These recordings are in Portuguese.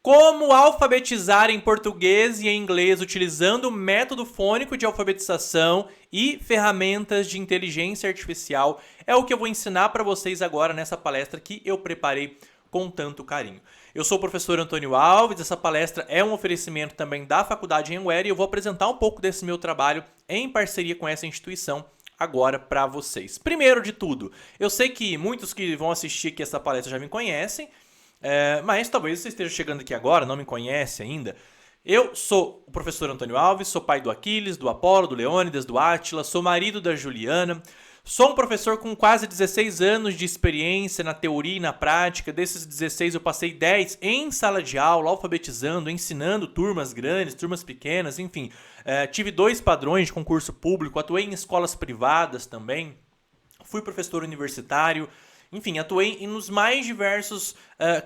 Como alfabetizar em português e em inglês utilizando o método fônico de alfabetização e ferramentas de inteligência artificial é o que eu vou ensinar para vocês agora nessa palestra que eu preparei com tanto carinho. Eu sou o professor Antônio Alves, essa palestra é um oferecimento também da Faculdade Anhanguera e eu vou apresentar um pouco desse meu trabalho em parceria com essa instituição agora para vocês. Primeiro de tudo, eu sei que muitos que vão assistir aqui essa palestra já me conhecem, mas talvez você esteja chegando aqui agora, não me conhece ainda. Eu sou o professor Antônio Alves, sou pai do Aquiles, do Apolo, do Leônidas, do Átila, sou marido da Juliana, sou um professor com quase 16 anos de experiência na teoria e na prática. Desses 16 eu passei 10 em sala de aula, alfabetizando, ensinando turmas grandes, turmas pequenas, enfim. Tive 2 padrões de concurso público, atuei em escolas privadas também, fui professor universitário. Enfim, atuei nos mais diversos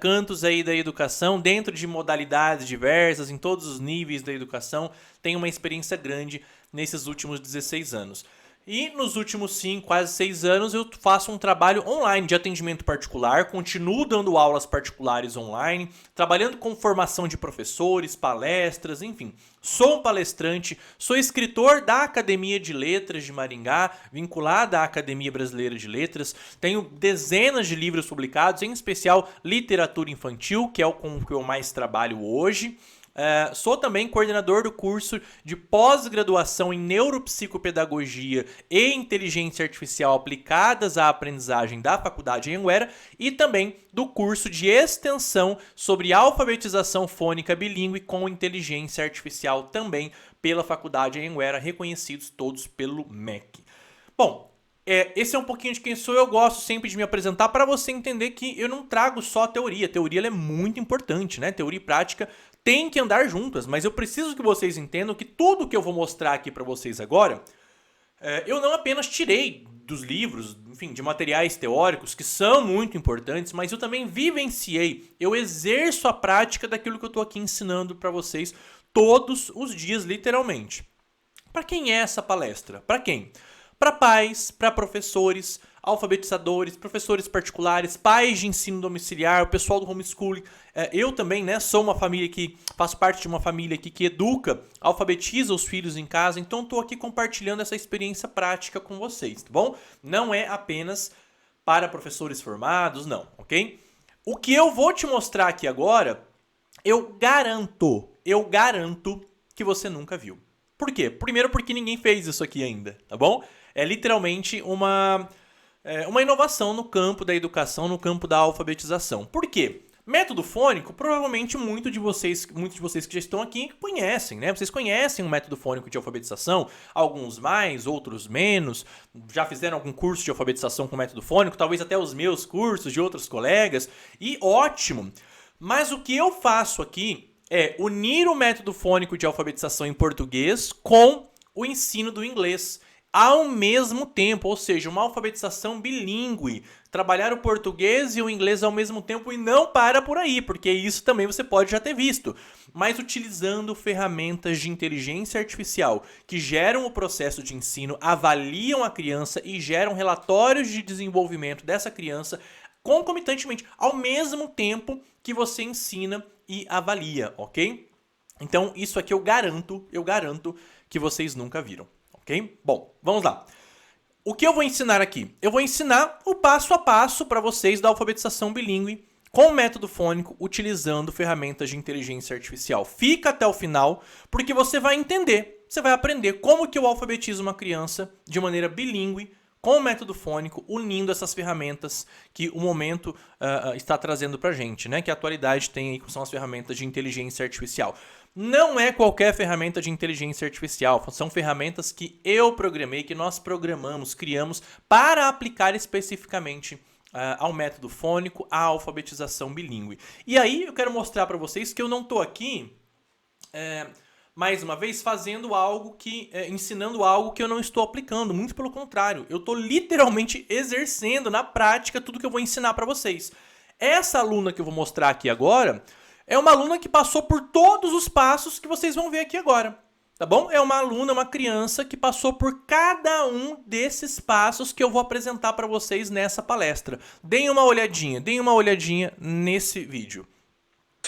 cantos aí da educação, dentro de modalidades diversas, em todos os níveis da educação. Tenho uma experiência grande nesses últimos 16 anos. E nos últimos 5, quase 6 anos, eu faço um trabalho online de atendimento particular, continuo dando aulas particulares online, trabalhando com formação de professores, palestras, enfim. Sou um palestrante, sou escritor da Academia de Letras de Maringá, vinculada à Academia Brasileira de Letras. Tenho dezenas de livros publicados, em especial literatura infantil, que é com o que eu mais trabalho hoje. Sou também coordenador do curso de pós-graduação em Neuropsicopedagogia e Inteligência Artificial aplicadas à aprendizagem da Faculdade Anhanguera e também do curso de extensão sobre alfabetização fônica bilíngue com inteligência artificial também pela Faculdade Anhanguera, reconhecidos todos pelo MEC. Bom, esse é um pouquinho de quem sou. Eu gosto sempre de me apresentar para você entender que eu não trago só a teoria. A teoria ela é muito importante, né? Teoria e prática tem que andar juntas, mas eu preciso que vocês entendam que tudo que eu vou mostrar aqui para vocês agora, eu não apenas tirei dos livros, enfim, de materiais teóricos que são muito importantes, mas eu também vivenciei, eu exerço a prática daquilo que eu estou aqui ensinando para vocês todos os dias, literalmente. Para quem é essa palestra? Para quem? Para pais, para professores, alfabetizadores, professores particulares, pais de ensino domiciliar, o pessoal do homeschooling. Eu também, né, sou uma família que faço parte de uma família aqui que educa, alfabetiza os filhos em casa, então estou aqui compartilhando essa experiência prática com vocês, tá bom? Não é apenas para professores formados, não, ok? O que eu vou te mostrar aqui agora, eu garanto que você nunca viu. Por quê? Primeiro porque ninguém fez isso aqui ainda, tá bom? É literalmente uma inovação no campo da educação, no campo da alfabetização. Por quê? Método fônico, provavelmente muitos de vocês que já estão aqui conhecem, né? Vocês conhecem o método fônico de alfabetização, alguns mais, outros menos, já fizeram algum curso de alfabetização com método fônico, talvez até os meus cursos de outros colegas, e ótimo! Mas o que eu faço aqui é unir o método fônico de alfabetização em português com o ensino do inglês ao mesmo tempo, ou seja, uma alfabetização bilíngue, trabalhar o português e o inglês ao mesmo tempo e não para por aí, porque isso também você pode já ter visto, mas utilizando ferramentas de inteligência artificial que geram o processo de ensino, avaliam a criança e geram relatórios de desenvolvimento dessa criança concomitantemente, ao mesmo tempo que você ensina e avalia, ok? Então, isso aqui eu garanto que vocês nunca viram. Ok? Bom, vamos lá. O que eu vou ensinar aqui? Eu vou ensinar o passo a passo para vocês da alfabetização bilíngue com o método fônico utilizando ferramentas de inteligência artificial. Fica até o final, porque você vai entender, você vai aprender como que eu alfabetizo uma criança de maneira bilíngue com o método fônico, unindo essas ferramentas que o momento está trazendo para a gente, né? Que a atualidade tem aí, que são as ferramentas de inteligência artificial. Não é qualquer ferramenta de inteligência artificial, são ferramentas que eu programei, que nós programamos, criamos para aplicar especificamente ao método fônico, à alfabetização bilíngue. E aí eu quero mostrar para vocês que eu não estou aqui, mais uma vez, fazendo algo que, ensinando algo que eu não estou aplicando, muito pelo contrário, eu estou literalmente exercendo na prática tudo que eu vou ensinar para vocês. Essa aluna que eu vou mostrar aqui agora é uma aluna que passou por todos os passos que vocês vão ver aqui agora, tá bom? É uma aluna, uma criança que passou por cada um desses passos que eu vou apresentar para vocês nessa palestra. Deem uma olhadinha nesse vídeo.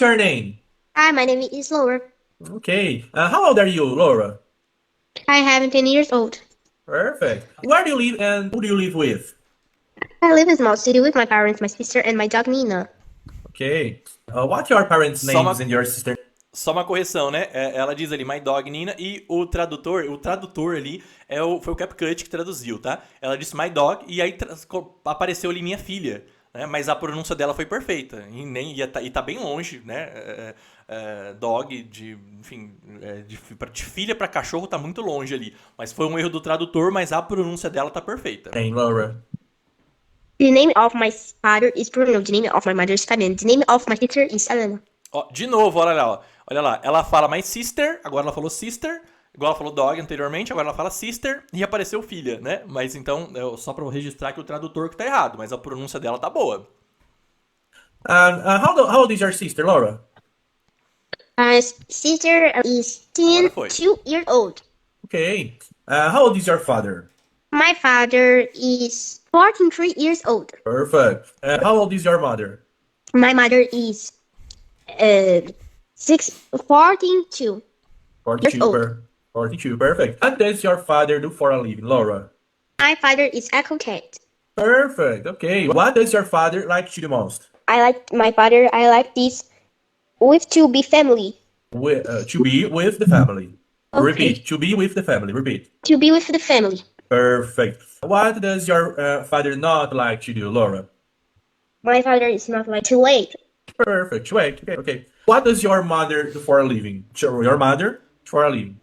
What's your name? Hi, my name is Laura. Okay. How old are you, Laura? I am 10 years old. Perfect. Where do you live and who do you live with? I live in a small city with my parents, my sister, and my dog Nina. Okay. What your parents' Só names uma, and your sister? só uma correção, né? Ela diz ali, My Dog Nina, e o tradutor ali foi o CapCut que traduziu, tá? Ela disse My Dog, e aí apareceu ali minha filha, né? Mas a pronúncia dela foi perfeita, e tá bem longe, né? Dog, enfim, de filha pra cachorro tá muito longe ali. Mas foi um erro do tradutor, mas a pronúncia dela tá perfeita. Name, Laura. The name of my father is Bruno. The name of my mother is Fabian. The name of my sister is Elena. Ó, de novo, olha lá, ó. Olha lá. Ela fala my sister, agora ela falou sister. Igual ela falou dog anteriormente, agora ela fala sister e apareceu filha, né? Mas então, só pra eu registrar que o tradutor que tá errado, mas a pronúncia dela tá boa. And how old is your sister, Laura? My sister is Agora 10, foi. 2 years old. Okay. How old is your father? My father is 43 years old. Perfect. How old is your mother? My mother is 42 years 42. old. 42. Perfect. What does your father do for a living, Laura? My father is accountant. Perfect. Okay. What does your father like to do most? I like this with to be family. To be with the family. Okay. Repeat. To be with the family. Repeat. To be with the family. Perfect. What does your father not like to do, Laura? My father is not like to wait. Perfect. Wait. Okay. Okay. What does your mother do for a living? Your mother for a living.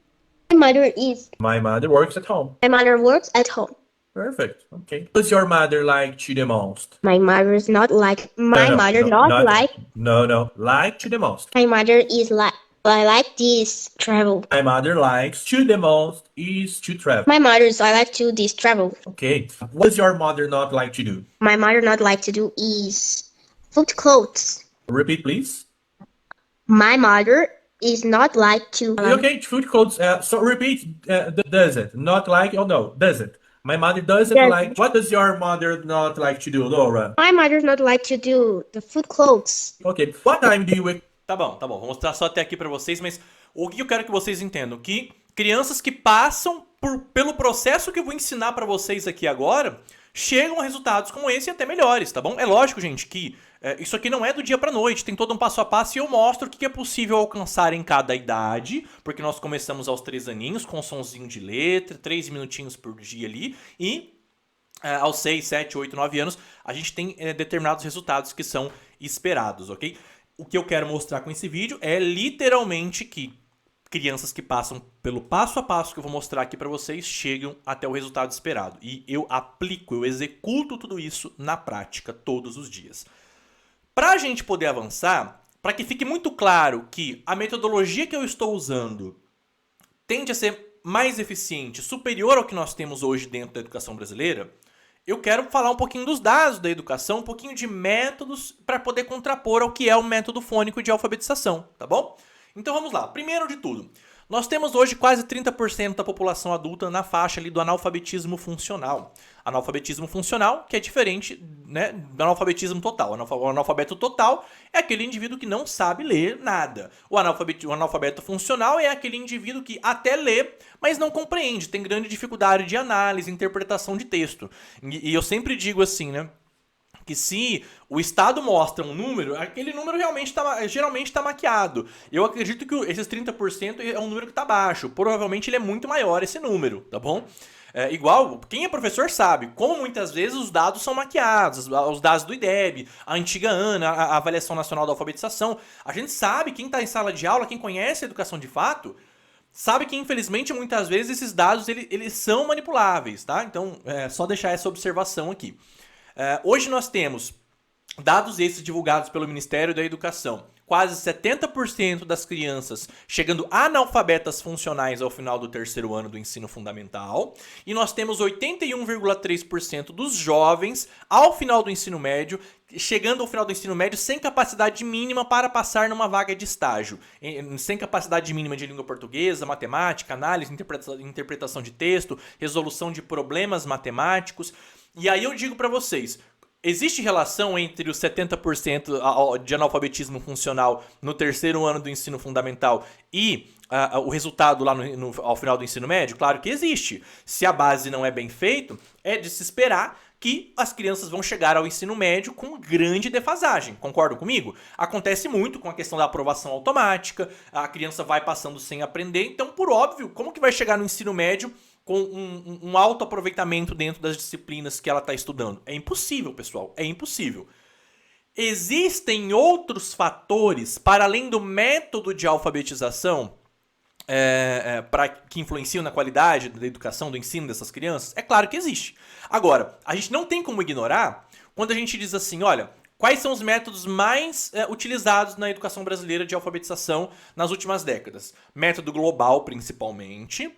My mother works at home. works at home. Perfect. Okay. What does your mother like to the most? My mother is not like my No, mother no, not not like no. Like to the most. my mother is like I like this travel. My mother likes to the most is to travel. My mother's I like to this travel. Okay. What does your mother not like to do? My mother not like to do is fold clothes. Repeat, please. My mother is not like to Okay, food codes. So repeat. Does it not like? Oh no, does it? My mother doesn't Doesn't. like. What does your mother not like to do, Laura? My mother not like to do the food clothes. Okay. What time do you wake? Tá bom. Vou mostrar só até aqui pra vocês, mas o que eu quero que vocês entendam? Que crianças que passam pelo processo que eu vou ensinar pra vocês aqui agora chegam a resultados como esse e até melhores, tá bom? É lógico, gente, que isso aqui não é do dia pra noite, tem todo um passo a passo e eu mostro o que é possível alcançar em cada idade, porque nós começamos aos 3 aninhos com sonzinho de letra, 3 minutinhos por dia ali, e aos 6, 7, 8, 9 anos a gente tem determinados resultados que são esperados, ok? O que eu quero mostrar com esse vídeo é literalmente que crianças que passam pelo passo a passo que eu vou mostrar aqui pra vocês chegam até o resultado esperado. E eu aplico, eu executo tudo isso na prática todos os dias. Para a gente poder avançar, para que fique muito claro que a metodologia que eu estou usando tende a ser mais eficiente, superior ao que nós temos hoje dentro da educação brasileira, eu quero falar um pouquinho dos dados da educação, um pouquinho de métodos para poder contrapor ao que é o método fônico de alfabetização, tá bom? Então vamos lá. Primeiro de tudo, nós temos hoje quase 30% da população adulta na faixa ali do analfabetismo funcional. Analfabetismo funcional, que é diferente, né, do analfabetismo total. O analfabeto total é aquele indivíduo que não sabe ler nada. O analfabeto funcional é aquele indivíduo que até lê, mas não compreende, tem grande dificuldade de análise, interpretação de texto. E eu sempre digo assim, né? Que se o Estado mostra um número, aquele número geralmente está maquiado. Eu acredito que esses 30% é um número que está baixo. Provavelmente ele é muito maior esse número, tá bom? Igual, quem é professor sabe, como muitas vezes os dados são maquiados, os dados do IDEB, a antiga ANA, a Avaliação Nacional da Alfabetização. A gente sabe, quem está em sala de aula, quem conhece a educação de fato, sabe que infelizmente muitas vezes esses dados eles são manipuláveis, tá? Então é só deixar essa observação aqui. Hoje nós temos dados esses divulgados pelo Ministério da Educação. Quase 70% das crianças chegando analfabetas funcionais ao final do 3º ano do ensino fundamental. E nós temos 81,3% dos jovens ao final do ensino médio, chegando ao final do ensino médio sem capacidade mínima para passar numa vaga de estágio. Sem capacidade mínima de língua portuguesa, matemática, análise, interpretação de texto, resolução de problemas matemáticos. E aí eu digo para vocês, Existe relação entre os 70% de analfabetismo funcional no terceiro ano do ensino fundamental e o resultado lá ao final do ensino médio? Claro que existe. Se a base não é bem feita, é de se esperar que as crianças vão chegar ao ensino médio com grande defasagem. Concordam comigo? Acontece muito com a questão da aprovação automática, a criança vai passando sem aprender, então, por óbvio, como que vai chegar no ensino médio com um alto aproveitamento dentro das disciplinas que ela está estudando? É impossível, pessoal, é impossível. Existem outros fatores, para além do método de alfabetização, que influenciam na qualidade da educação, do ensino dessas crianças? É claro que existe. Agora, a gente não tem como ignorar quando a gente diz assim, olha, quais são os métodos mais utilizados na educação brasileira de alfabetização nas últimas décadas? Método global, principalmente,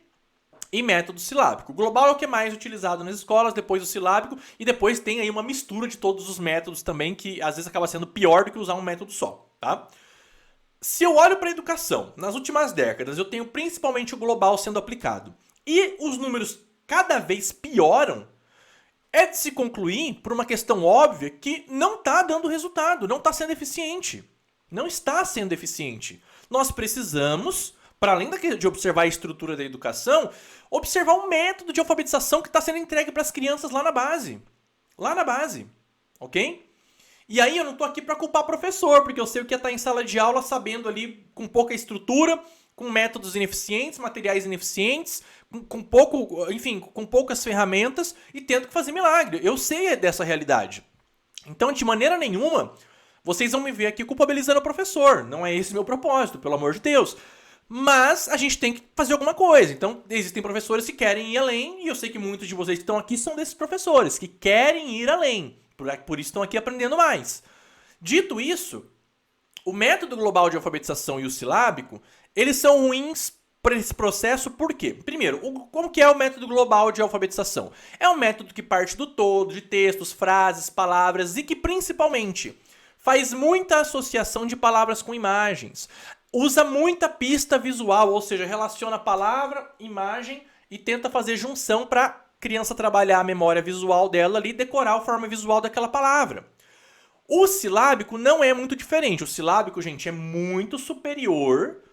e método silábico. O global é o que é mais utilizado nas escolas, depois o silábico, e depois tem aí uma mistura de todos os métodos também, que às vezes acaba sendo pior do que usar um método só, tá? Se eu olho para a educação, nas últimas décadas, eu tenho principalmente o global sendo aplicado, e os números cada vez pioram, é de se concluir por uma questão óbvia que não está dando resultado, não está sendo eficiente. Não está sendo eficiente. Nós precisamos, para além de observar a estrutura da educação, observar um método de alfabetização que está sendo entregue para as crianças lá na base. Lá na base, ok? E aí eu não tô aqui para culpar professor, porque eu sei o que é estar em sala de aula sabendo ali com pouca estrutura, com métodos ineficientes, materiais ineficientes, com poucas ferramentas e tendo que fazer milagre. Eu sei dessa realidade. Então, de maneira nenhuma, vocês vão me ver aqui culpabilizando o professor. Não é esse meu propósito, pelo amor de Deus. Mas a gente tem que fazer alguma coisa. Então, existem professores que querem ir além, e eu sei que muitos de vocês que estão aqui são desses professores, que querem ir além. Por isso estão aqui aprendendo mais. Dito isso, o método global de alfabetização e o silábico, eles são ruins para esse processo por quê? Primeiro, como que é o método global de alfabetização? É um método que parte do todo, de textos, frases, palavras e que principalmente faz muita associação de palavras com imagens. Usa muita pista visual, ou seja, relaciona palavra, imagem e tenta fazer junção para criança trabalhar a memória visual dela ali e decorar a forma visual daquela palavra. O silábico não é muito diferente. O silábico, gente, é muito superior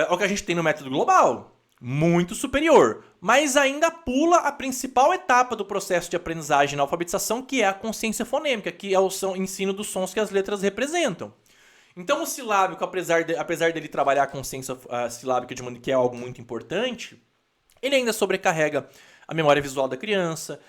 ao que a gente tem no método global. Muito superior. Mas ainda pula a principal etapa do processo de aprendizagem na alfabetização, que é a consciência fonêmica, que é o ensino dos sons que as letras representam. Então o silábico, apesar dele trabalhar a consciência silábica de maneira que é algo muito importante, ele ainda sobrecarrega a memória visual da criança,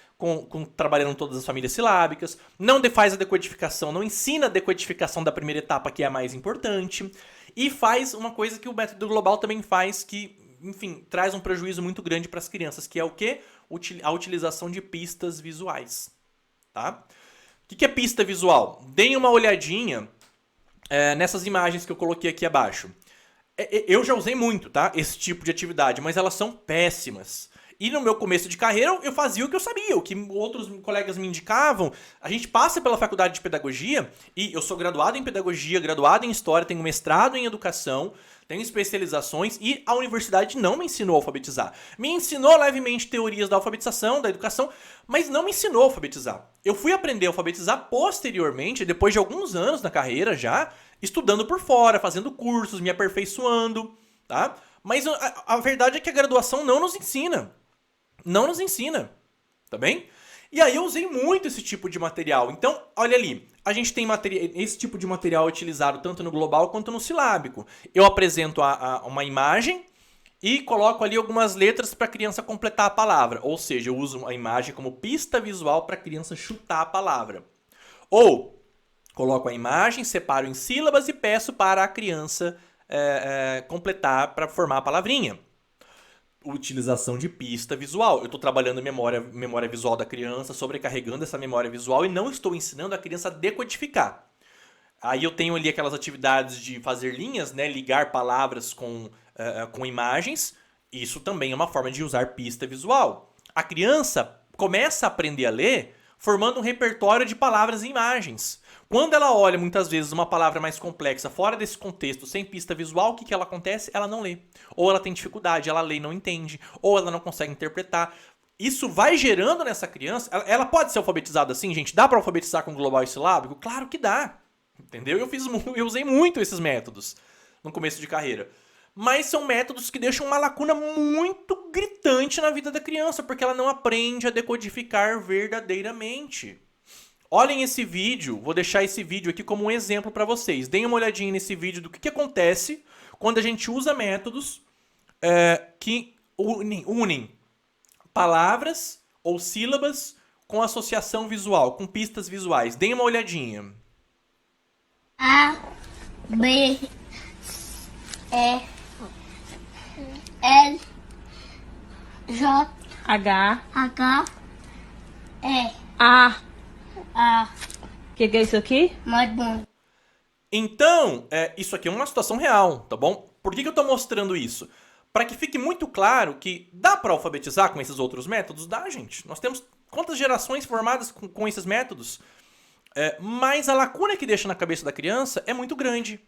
trabalhando todas as famílias silábicas, não faz a decodificação, não ensina a decodificação da primeira etapa, que é a mais importante, e faz uma coisa que o método global também faz, que, enfim, traz um prejuízo muito grande para as crianças, que é o quê? A utilização de pistas visuais, tá? O que é pista visual? Deem uma olhadinha nessas imagens que eu coloquei aqui abaixo. Eu já usei muito, tá? Esse tipo de atividade, mas elas são péssimas. E no meu começo de carreira, eu fazia o que eu sabia, o que outros colegas me indicavam. A gente passa pela faculdade de pedagogia, e eu sou graduado em pedagogia, graduado em história, tenho mestrado em educação, tenho especializações, e a universidade não me ensinou a alfabetizar. Me ensinou levemente teorias da alfabetização, da educação, mas não me ensinou a alfabetizar. Eu fui aprender a alfabetizar posteriormente, depois de alguns anos na carreira já, estudando por fora, fazendo cursos, me aperfeiçoando, tá? Mas a verdade é que a graduação não nos ensina. Não nos ensina, tá bem? E aí eu usei muito esse tipo de material. Então, olha ali, a gente tem esse tipo de material utilizado tanto no global quanto no silábico. Eu apresento uma imagem e coloco ali algumas letras para a criança completar a palavra. Ou seja, eu uso a imagem como pista visual para a criança chutar a palavra. Ou coloco a imagem, separo em sílabas e peço para a criança completar para formar a palavrinha. Utilização de pista visual. Eu estou trabalhando a memória visual da criança, sobrecarregando essa memória visual e não estou ensinando a criança a decodificar. Aí eu tenho ali aquelas atividades de fazer linhas, né, ligar palavras com imagens. Isso também é uma forma de usar pista visual. A criança começa a aprender a ler formando um repertório de palavras e imagens. Quando ela olha, muitas vezes, uma palavra mais complexa, fora desse contexto, sem pista visual, o que ela acontece? Ela não lê. Ou ela tem dificuldade, ela lê e não entende. Ou ela não consegue interpretar. isso vai gerando nessa criança... Ela pode ser alfabetizada assim, gente? Dá pra alfabetizar com global e silábico? Claro que dá. Entendeu? Eu usei muito esses métodos no começo de carreira. Mas são métodos que deixam uma lacuna muito gritante na vida da criança, porque ela não aprende a decodificar verdadeiramente. Olhem esse vídeo, vou deixar esse vídeo aqui como um exemplo para vocês. Deem uma olhadinha nesse vídeo do que acontece quando a gente usa métodos que unem palavras ou sílabas com associação visual, com pistas visuais. Deem uma olhadinha. A, B, E, L, J, H, H, E, A. A. Que é isso aqui? Muito bom. Então, isso aqui é uma situação real, tá bom? Por que eu tô mostrando isso? Para que fique muito claro que dá para alfabetizar com esses outros métodos? Dá, gente. Nós temos quantas gerações formadas com esses métodos? Mas a lacuna que deixa na cabeça da criança é muito grande.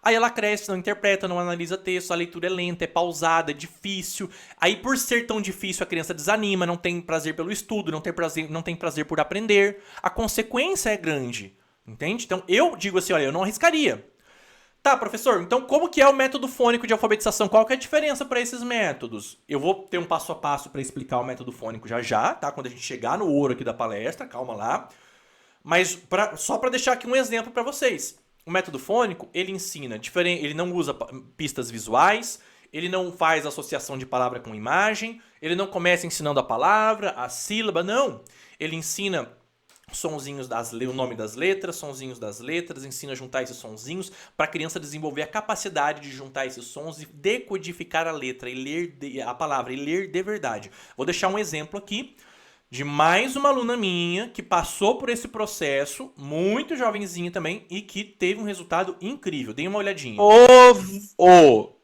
Aí ela cresce, não interpreta, não analisa texto, a leitura é lenta, é pausada, é difícil. Aí por ser tão difícil a criança desanima, não tem prazer pelo estudo, não tem prazer por aprender. A consequência é grande, entende? Então eu digo assim, olha, eu não arriscaria. Tá, professor, então como que é o método fônico de alfabetização? Qual que é a diferença para esses métodos? Eu vou ter um passo a passo para explicar o método fônico já, tá? Quando a gente chegar no ouro aqui da palestra, calma lá. Mas só para deixar aqui um exemplo para vocês. O método fônico, ele ensina diferente, ele não usa pistas visuais, ele não faz associação de palavra com imagem, ele não começa ensinando a palavra, a sílaba, não. Ele ensina sonzinhos o nome das letras, sonzinhos das letras, ensina a juntar esses sonzinhos para a criança desenvolver a capacidade de juntar esses sons e decodificar a letra e ler a palavra e ler de verdade. Vou deixar um exemplo aqui de mais uma aluna minha que passou por esse processo, muito jovenzinha também, e que teve um resultado incrível. Deem uma olhadinha. Ovo.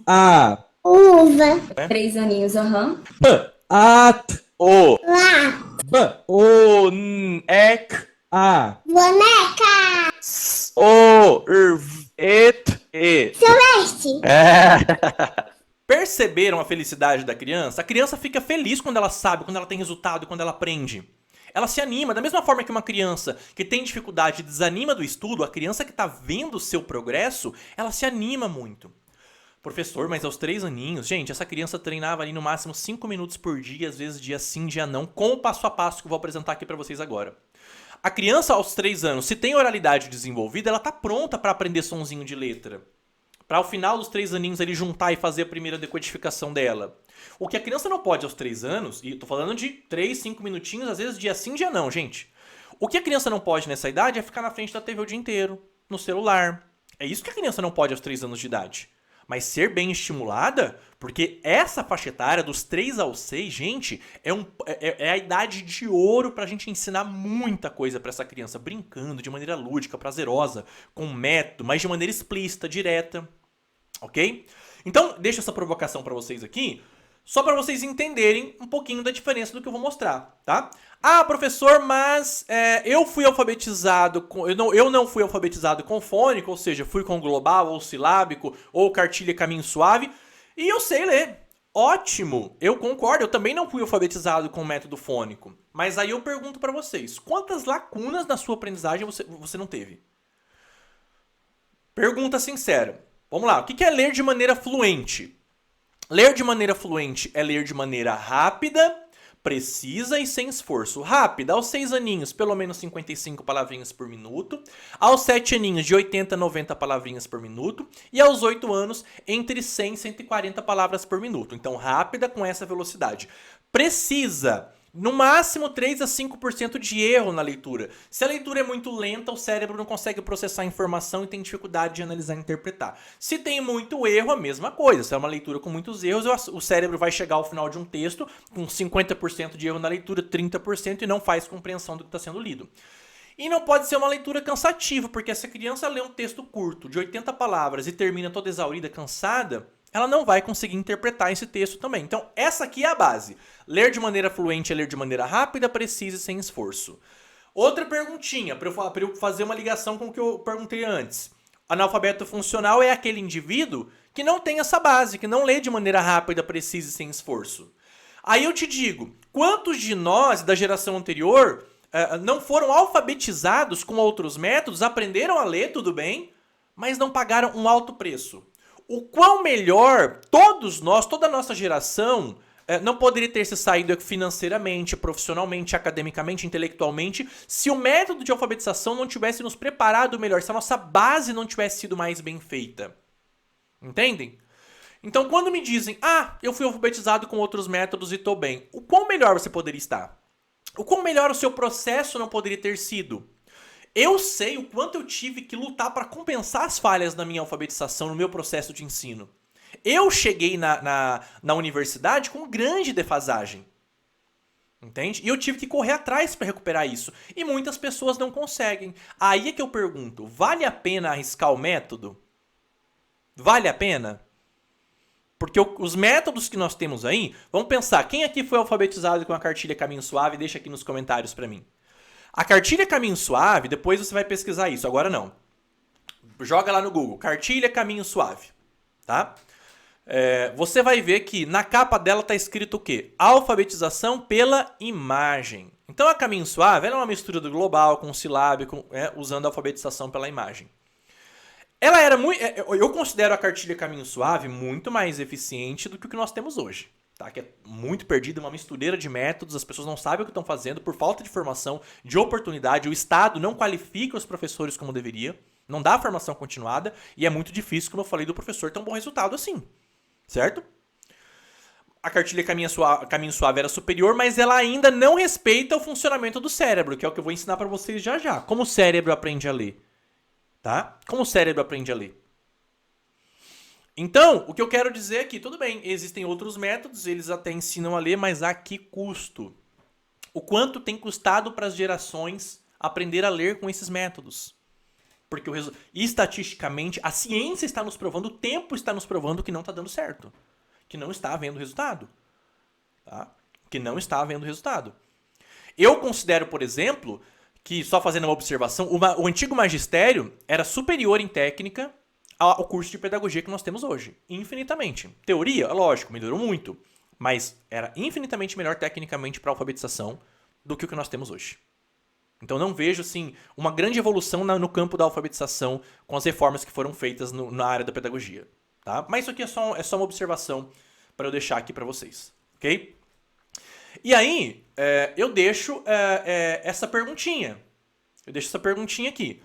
A. Uva. 3 aninhos, aham. At. O. B. O. Ek. A. Boneca. O. Et. E. Celeste. Perceberam a felicidade da criança? A criança fica feliz quando ela sabe, quando ela tem resultado, quando ela aprende. Ela se anima. Da mesma forma que uma criança que tem dificuldade desanima do estudo, a criança que está vendo o seu progresso, ela se anima muito. Professor, mas aos 3 aninhos, gente, essa criança treinava ali no máximo 5 minutos por dia, às vezes dia sim, dia não, com o passo a passo que eu vou apresentar aqui para vocês agora. A criança aos 3 anos, se tem oralidade desenvolvida, ela está pronta para aprender sonzinho de letra. Para ao final dos 3 aninhos ele juntar e fazer a primeira decodificação dela. O que a criança não pode aos 3 anos, e tô falando de 3, 5 minutinhos, às vezes dia sim, dia não, gente. O que a criança não pode nessa idade é ficar na frente da TV o dia inteiro, no celular. É isso que a criança não pode aos 3 anos de idade. Mas ser bem estimulada, porque essa faixa etária dos 3 aos 6, gente, é a idade de ouro pra gente ensinar muita coisa pra essa criança, brincando de maneira lúdica, prazerosa, com método, mas de maneira explícita, direta, ok? Então, deixo essa provocação pra vocês aqui, só pra vocês entenderem um pouquinho da diferença do que eu vou mostrar, tá? Ah, professor, mas eu fui alfabetizado, eu não fui alfabetizado com fônico, ou seja, fui com global, ou silábico, ou cartilha caminho suave, e eu sei ler. Ótimo, eu concordo, eu também não fui alfabetizado com método fônico. Mas aí eu pergunto pra vocês, quantas lacunas na sua aprendizagem você não teve? Pergunta sincera. Vamos lá, o que é ler de maneira fluente? Ler de maneira fluente é ler de maneira rápida, precisa e sem esforço. Rápida, aos 6 aninhos, pelo menos 55 palavrinhas por minuto. Aos 7 aninhos, de 80 a 90 palavrinhas por minuto. E aos 8 anos, entre 100 e 140 palavras por minuto. Então, rápida com essa velocidade. Precisa, no máximo 3 a 5% de erro na leitura. Se a leitura é muito lenta, o cérebro não consegue processar a informação e tem dificuldade de analisar e interpretar. Se tem muito erro, a mesma coisa. Se é uma leitura com muitos erros, o cérebro vai chegar ao final de um texto com 50% de erro na leitura, 30% e não faz compreensão do que está sendo lido. E não pode ser uma leitura cansativa, porque se a criança lê um texto curto, de 80 palavras, e termina toda exaurida, cansada, ela não vai conseguir interpretar esse texto também. Então, essa aqui é a base. Ler de maneira fluente é ler de maneira rápida, precisa e sem esforço. Outra perguntinha, para eu fazer uma ligação com o que eu perguntei antes. Analfabeto funcional é aquele indivíduo que não tem essa base, que não lê de maneira rápida, precisa e sem esforço. Aí eu te digo, quantos de nós da geração anterior não foram alfabetizados com outros métodos, aprenderam a ler, tudo bem, mas não pagaram um alto preço? O quão melhor todos nós, toda a nossa geração, não poderia ter se saído financeiramente, profissionalmente, academicamente, intelectualmente, se o método de alfabetização não tivesse nos preparado melhor, se a nossa base não tivesse sido mais bem feita. Entendem? Então, quando me dizem, eu fui alfabetizado com outros métodos e tô bem, o quão melhor você poderia estar? O quão melhor o seu processo não poderia ter sido? Eu sei o quanto eu tive que lutar para compensar as falhas na minha alfabetização, no meu processo de ensino. Eu cheguei na universidade com grande defasagem. Entende? E eu tive que correr atrás para recuperar isso. E muitas pessoas não conseguem. Aí é que eu pergunto, vale a pena arriscar o método? Vale a pena? Porque os métodos que nós temos aí, vamos pensar, quem aqui foi alfabetizado com a cartilha Caminho Suave? Deixa aqui nos comentários para mim. A cartilha Caminho Suave, depois você vai pesquisar isso, agora não. Joga lá no Google, cartilha Caminho Suave, tá? Você vai ver que na capa dela está escrito o quê? Alfabetização pela imagem. Então a Caminho Suave ela é uma mistura do global com o silábico, usando a alfabetização pela imagem. Ela era muito. Eu considero a cartilha Caminho Suave muito mais eficiente do que o que nós temos hoje. Tá? Que é muito perdida, uma mistureira de métodos, as pessoas não sabem o que estão fazendo por falta de formação, de oportunidade. O Estado não qualifica os professores como deveria, não dá formação continuada e é muito difícil, como eu falei, do professor ter um bom resultado assim. Certo? A cartilha Caminho Suave era superior, mas ela ainda não respeita o funcionamento do cérebro, que é o que eu vou ensinar para vocês já já. Como o cérebro aprende a ler. Tá? Como o cérebro aprende a ler. Então, o que eu quero dizer aqui, tudo bem, existem outros métodos, eles até ensinam a ler, mas a que custo? O quanto tem custado para as gerações aprender a ler com esses métodos? Porque estatisticamente, a ciência está nos provando, o tempo está nos provando que não está dando certo. Que não está havendo resultado. Tá? Que não está havendo resultado. Eu considero, por exemplo, que, só fazendo uma observação, o antigo magistério era superior em técnica ao curso de pedagogia que nós temos hoje. Infinitamente. Teoria, lógico, melhorou muito. Mas era infinitamente melhor tecnicamente para a alfabetização do que o que nós temos hoje. Então não vejo, assim, uma grande evolução no campo da alfabetização com as reformas que foram feitas na área da pedagogia. Tá? Mas isso aqui é só uma observação para eu deixar aqui para vocês. Ok? E aí, eu deixo essa perguntinha. Eu deixo essa perguntinha aqui.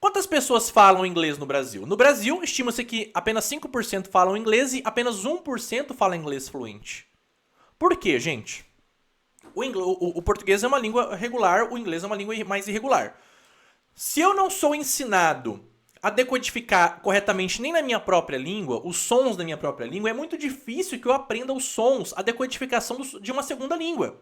Quantas pessoas falam inglês no Brasil? No Brasil, estima-se que apenas 5% falam inglês e apenas 1% falam inglês fluente. Por quê, gente? O português é uma língua regular, o inglês é uma língua mais irregular. Se eu não sou ensinado a decodificar corretamente nem na minha própria língua, os sons da minha própria língua, é muito difícil que eu aprenda os sons, a decodificação de uma segunda língua.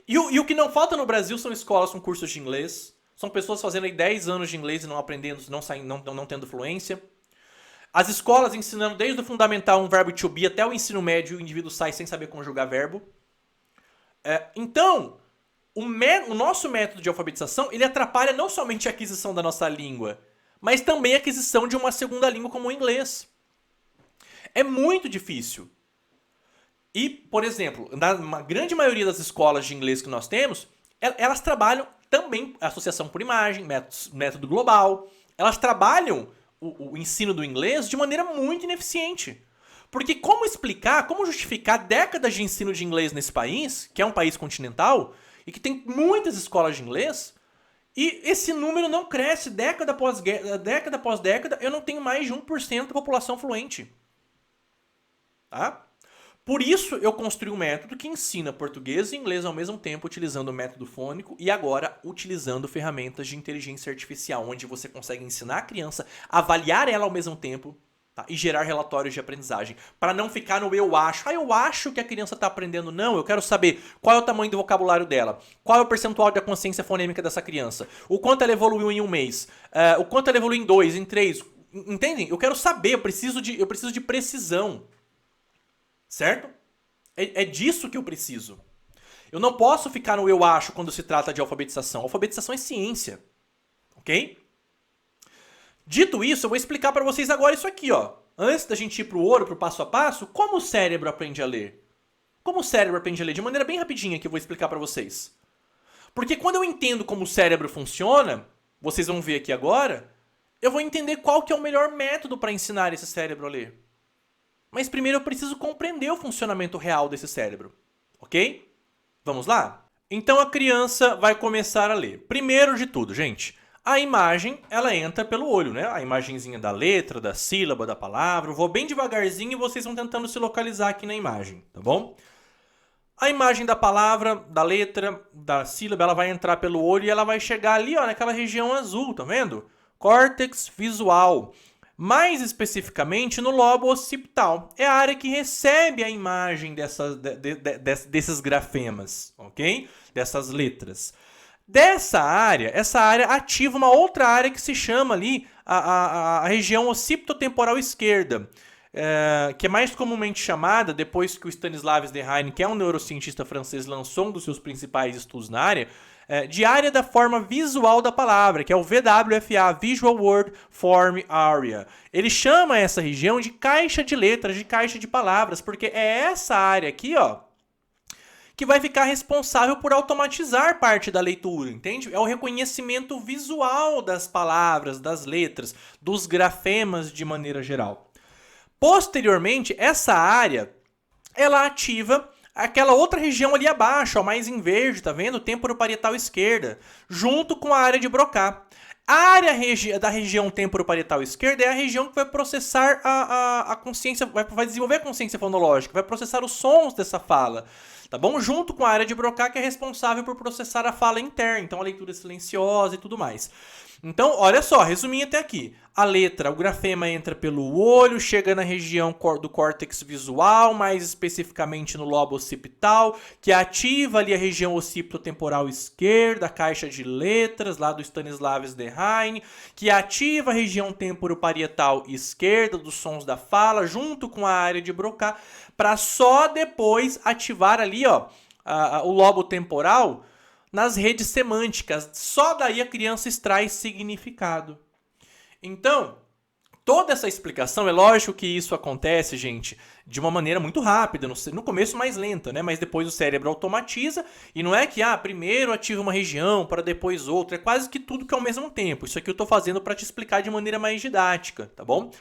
E o que não falta no Brasil são escolas com cursos de inglês, são pessoas fazendo aí 10 anos de inglês e não aprendendo, não tendo fluência. As escolas ensinando desde o fundamental um verbo to be até o ensino médio, o indivíduo sai sem saber conjugar verbo. Então, o nosso método de alfabetização, ele atrapalha não somente a aquisição da nossa língua, mas também a aquisição de uma segunda língua como o inglês. É muito difícil. E, por exemplo, na grande maioria das escolas de inglês que nós temos, elas trabalham também associação por imagem, método global. Elas trabalham o ensino do inglês de maneira muito ineficiente. Porque como justificar décadas de ensino de inglês nesse país, que é um país continental, e que tem muitas escolas de inglês, e esse número não cresce década após década, eu não tenho mais de 1% da população fluente. Tá? Por isso eu construí um método que ensina português e inglês ao mesmo tempo, utilizando o método fônico e agora utilizando ferramentas de inteligência artificial, onde você consegue ensinar a criança, avaliar ela ao mesmo tempo, tá? E gerar relatórios de aprendizagem. Para não ficar no eu acho. Eu acho que a criança está aprendendo. Não, eu quero saber qual é o tamanho do vocabulário dela, qual é o percentual da consciência fonêmica dessa criança, o quanto ela evoluiu em um mês, o quanto ela evoluiu em 2, em 3. Entendem? Eu quero saber, eu preciso de precisão. Certo? É disso que eu preciso. Eu não posso ficar no eu acho quando se trata de alfabetização. Alfabetização é ciência. Ok? Dito isso, eu vou explicar para vocês agora isso aqui, ó. antes da gente ir pro ouro, pro passo a passo, como o cérebro aprende a ler? Como o cérebro aprende a ler? De maneira bem rapidinha que eu vou explicar para vocês. Porque quando eu entendo como o cérebro funciona, vocês vão ver aqui agora, eu vou entender qual que é o melhor método para ensinar esse cérebro a ler. Mas primeiro eu preciso compreender o funcionamento real desse cérebro, ok? Vamos lá? Então a criança vai começar a ler. Primeiro de tudo, gente, a imagem, ela entra pelo olho, né? A imagenzinha da letra, da sílaba, da palavra. Eu vou bem devagarzinho e vocês vão tentando se localizar aqui na imagem, tá bom? A imagem da palavra, da letra, da sílaba, ela vai entrar pelo olho e ela vai chegar ali, ó, naquela região azul, tá vendo? Córtex visual. Mais especificamente no lobo occipital. É a área que recebe a imagem desses grafemas, ok? Dessas letras. Essa área ativa uma outra área que se chama ali a região occipitotemporal esquerda. Que é mais comumente chamada, depois que o Stanislas Dehaene, que é um neurocientista francês, lançou um dos seus principais estudos na área, de área da forma visual da palavra, que é o VWFA, Visual Word Form Area. Ele chama essa região de caixa de letras, de caixa de palavras, porque é essa área aqui, ó, que vai ficar responsável por automatizar parte da leitura, entende? É o reconhecimento visual das palavras, das letras, dos grafemas de maneira geral. Posteriormente, essa área, ela ativa aquela outra região ali abaixo, ó, mais em verde, tá vendo? Temporoparietal esquerda, junto com a área de Broca. A área da região temporoparietal esquerda é a região que vai processar a consciência, vai desenvolver a consciência fonológica, vai processar os sons dessa fala, tá bom? Junto com a área de Broca, que é responsável por processar a fala interna, então a leitura silenciosa e tudo mais. Então, olha só, resumindo até aqui. A letra, o grafema entra pelo olho, chega na região do córtex visual, mais especificamente no lobo occipital, que ativa ali a região occipitotemporal esquerda, a caixa de letras, lá do Stanislas Dehaene, que ativa a região temporoparietal esquerda, dos sons da fala, junto com a área de Broca, para só depois ativar ali, ó, o lobo temporal, nas redes semânticas. Só daí a criança extrai significado. Então, toda essa explicação, é lógico que isso acontece, gente, de uma maneira muito rápida, no começo mais lenta, né? Mas depois o cérebro automatiza, e não é que primeiro ativa uma região para depois outra, é quase que tudo que é ao mesmo tempo. Isso aqui eu estou fazendo para te explicar de maneira mais didática, tá bom?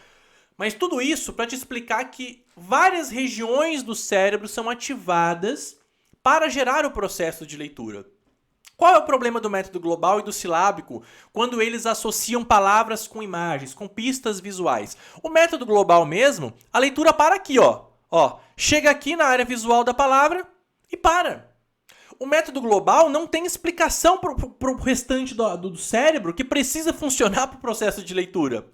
Mas tudo isso para te explicar que várias regiões do cérebro são ativadas para gerar o processo de leitura. Qual é o problema do método global e do silábico quando eles associam palavras com imagens, com pistas visuais? O método global mesmo, a leitura para aqui, ó. Chega aqui na área visual da palavra e para. O método global não tem explicação para o restante do cérebro que precisa funcionar para o processo de leitura.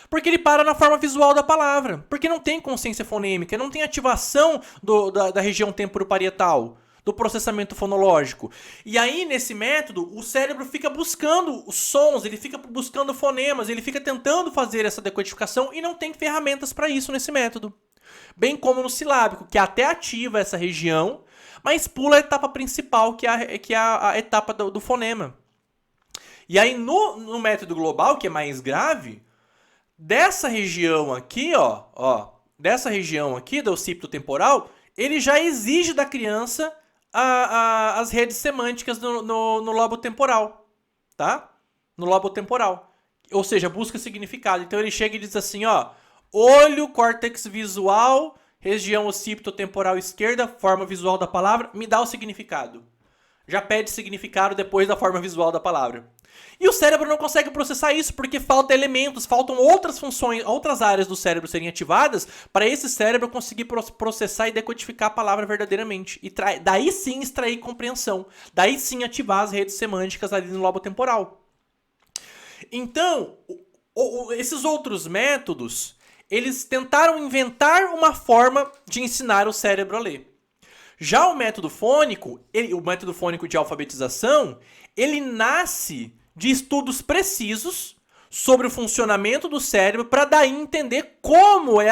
Porque ele para na forma visual da palavra. Porque não tem consciência fonêmica, não tem ativação da região temporoparietal, do processamento fonológico. E aí, nesse método, o cérebro fica buscando os sons, ele fica buscando fonemas, ele fica tentando fazer essa decodificação e não tem ferramentas para isso nesse método. Bem como no silábico, que até ativa essa região, mas pula a etapa principal, que é a etapa do fonema. E aí, no método global, que é mais grave, dessa região aqui, dessa região aqui, da occipitotemporal, ele já exige da criança as redes semânticas no lobo temporal, tá? No lobo temporal. Ou seja, busca significado. Então ele chega e diz assim, olho, córtex visual, região occipitotemporal esquerda, forma visual da palavra, me dá o significado. Já pede significado depois da forma visual da palavra. E o cérebro não consegue processar isso porque falta elementos, faltam outras funções, outras áreas do cérebro serem ativadas para esse cérebro conseguir processar e decodificar a palavra verdadeiramente. E daí sim extrair compreensão. Daí sim ativar as redes semânticas ali no lobo temporal. Então, esses outros métodos, eles tentaram inventar uma forma de ensinar o cérebro a ler. Já o método fônico de alfabetização, ele nasce de estudos precisos sobre o funcionamento do cérebro para daí entender qual é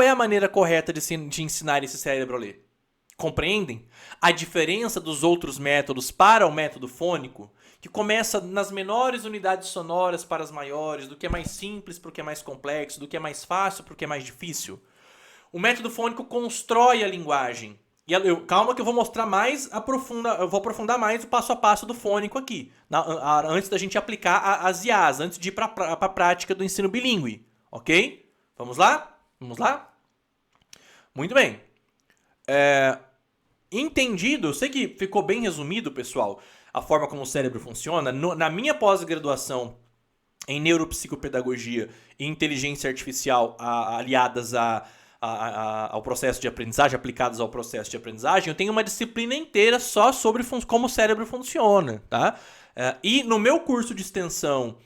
a maneira correta de ensinar esse cérebro a ler. Compreendem? A diferença dos outros métodos para o método fônico, que começa nas menores unidades sonoras para as maiores, do que é mais simples para o que é mais complexo, do que é mais fácil para o que é mais difícil. O método fônico constrói a linguagem. E calma que eu vou mostrar mais, eu vou aprofundar mais o passo a passo do fônico aqui, antes da gente aplicar as IAs, antes de ir para a prática do ensino bilíngue, ok? Vamos lá? Vamos lá? Muito bem. Entendido, eu sei que ficou bem resumido, pessoal, a forma como o cérebro funciona. Na minha pós-graduação em neuropsicopedagogia e inteligência artificial aliadas ao processo de aprendizagem, aplicados ao processo de aprendizagem, eu tenho uma disciplina inteira só sobre como o cérebro funciona, tá? E no meu curso de extensão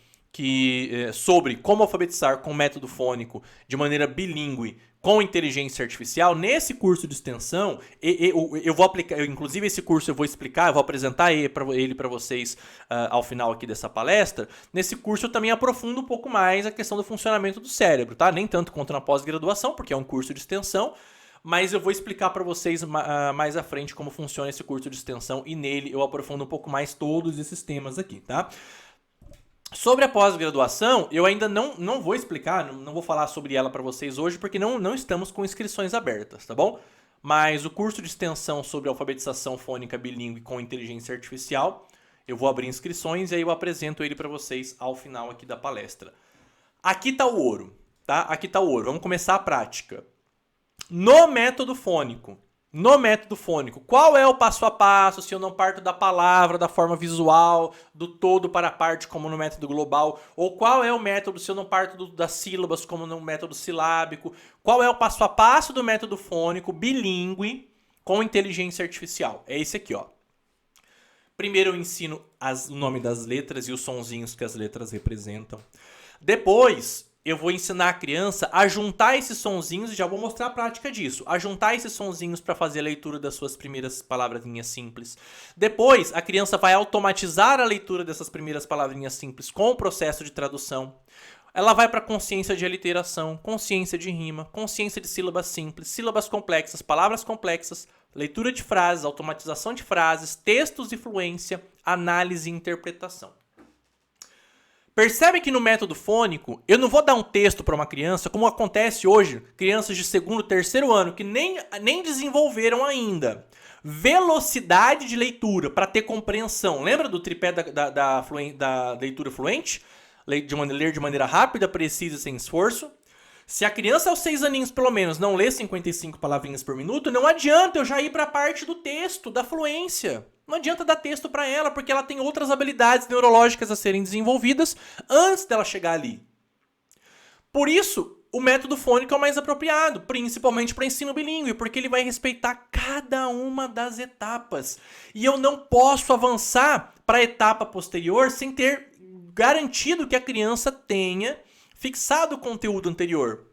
sobre como alfabetizar com método fônico de maneira bilíngue com inteligência artificial, nesse curso de extensão, eu vou aplicar, inclusive esse curso eu vou explicar, eu vou apresentar ele para vocês ao final aqui dessa palestra. Nesse curso eu também aprofundo um pouco mais a questão do funcionamento do cérebro, tá? Nem tanto quanto na pós-graduação, porque é um curso de extensão, mas eu vou explicar para vocês mais à frente como funciona esse curso de extensão e nele eu aprofundo um pouco mais todos esses temas aqui, tá? Sobre a pós-graduação, eu ainda não vou explicar, não vou falar sobre ela para vocês hoje, porque não estamos com inscrições abertas, tá bom? Mas o curso de extensão sobre alfabetização fônica bilíngue com inteligência artificial, eu vou abrir inscrições e aí eu apresento ele para vocês ao final aqui da palestra. Aqui tá o ouro, tá? Aqui tá o ouro. Vamos começar a prática. No método fônico, qual é o passo a passo se eu não parto da palavra, da forma visual, do todo para a parte, como no método global? Ou qual é o método se eu não parto das sílabas, como no método silábico? Qual é o passo a passo do método fônico bilíngue com inteligência artificial? É esse aqui, ó. Primeiro eu ensino o nome das letras e os sonzinhos que as letras representam. Depois eu vou ensinar a criança a juntar esses sonzinhos, e já vou mostrar a prática disso, a juntar esses sonzinhos para fazer a leitura das suas primeiras palavrinhas simples. Depois, a criança vai automatizar a leitura dessas primeiras palavrinhas simples com o processo de tradução. Ela vai para consciência de aliteração, consciência de rima, consciência de sílabas simples, sílabas complexas, palavras complexas, leitura de frases, automatização de frases, textos e fluência, análise e interpretação. Percebe que no método fônico, eu não vou dar um texto para uma criança, como acontece hoje, crianças de segundo, terceiro ano, que nem desenvolveram ainda velocidade de leitura para ter compreensão. Lembra do tripé da leitura fluente? Ler de maneira rápida, precisa e sem esforço. Se a criança aos 6 aninhos, pelo menos, não lê 55 palavrinhas por minuto, não adianta eu já ir para a parte do texto, da fluência. Não adianta dar texto para ela, porque ela tem outras habilidades neurológicas a serem desenvolvidas antes dela chegar ali. Por isso, o método fônico é o mais apropriado, principalmente para ensino bilíngue, porque ele vai respeitar cada uma das etapas. E eu não posso avançar para a etapa posterior sem ter garantido que a criança tenha fixado o conteúdo anterior.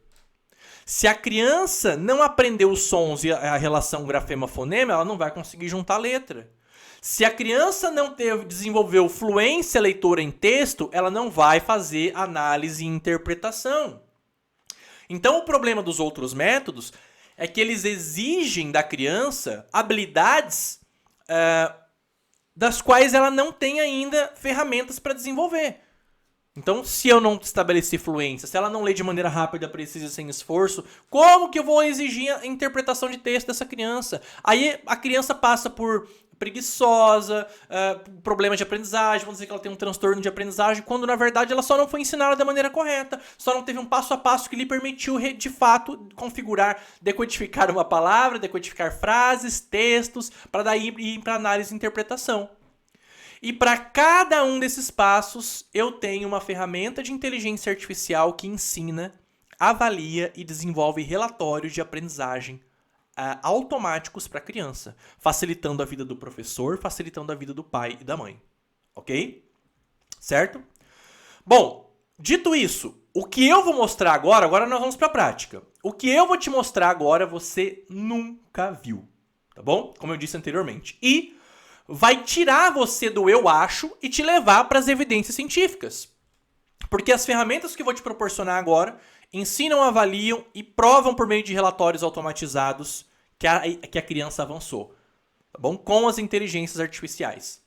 Se a criança não aprendeu os sons e a relação grafema-fonema, ela não vai conseguir juntar a letra. Se a criança não desenvolveu fluência leitora em texto, ela não vai fazer análise e interpretação. Então, o problema dos outros métodos é que eles exigem da criança habilidades das quais ela não tem ainda ferramentas para desenvolver. Então, se eu não estabelecer fluência, se ela não lê de maneira rápida, precisa e sem esforço, como que eu vou exigir a interpretação de texto dessa criança? Aí a criança passa por preguiçosa, problema de aprendizagem, vamos dizer que ela tem um transtorno de aprendizagem, quando na verdade ela só não foi ensinada da maneira correta, só não teve um passo a passo que lhe permitiu de fato configurar, decodificar uma palavra, decodificar frases, textos, para daí ir para análise e interpretação. E para cada um desses passos, eu tenho uma ferramenta de inteligência artificial que ensina, avalia e desenvolve relatórios de aprendizagem automáticos para a criança, facilitando a vida do professor, facilitando a vida do pai e da mãe. Ok? Certo? Bom, dito isso, o que eu vou mostrar agora nós vamos para a prática. O que eu vou te mostrar agora você nunca viu. Tá bom? Como eu disse anteriormente. E vai tirar você do eu acho e te levar para as evidências científicas. Porque as ferramentas que eu vou te proporcionar agora ensinam, avaliam e provam por meio de relatórios automatizados que a criança avançou, tá bom? Com as inteligências artificiais.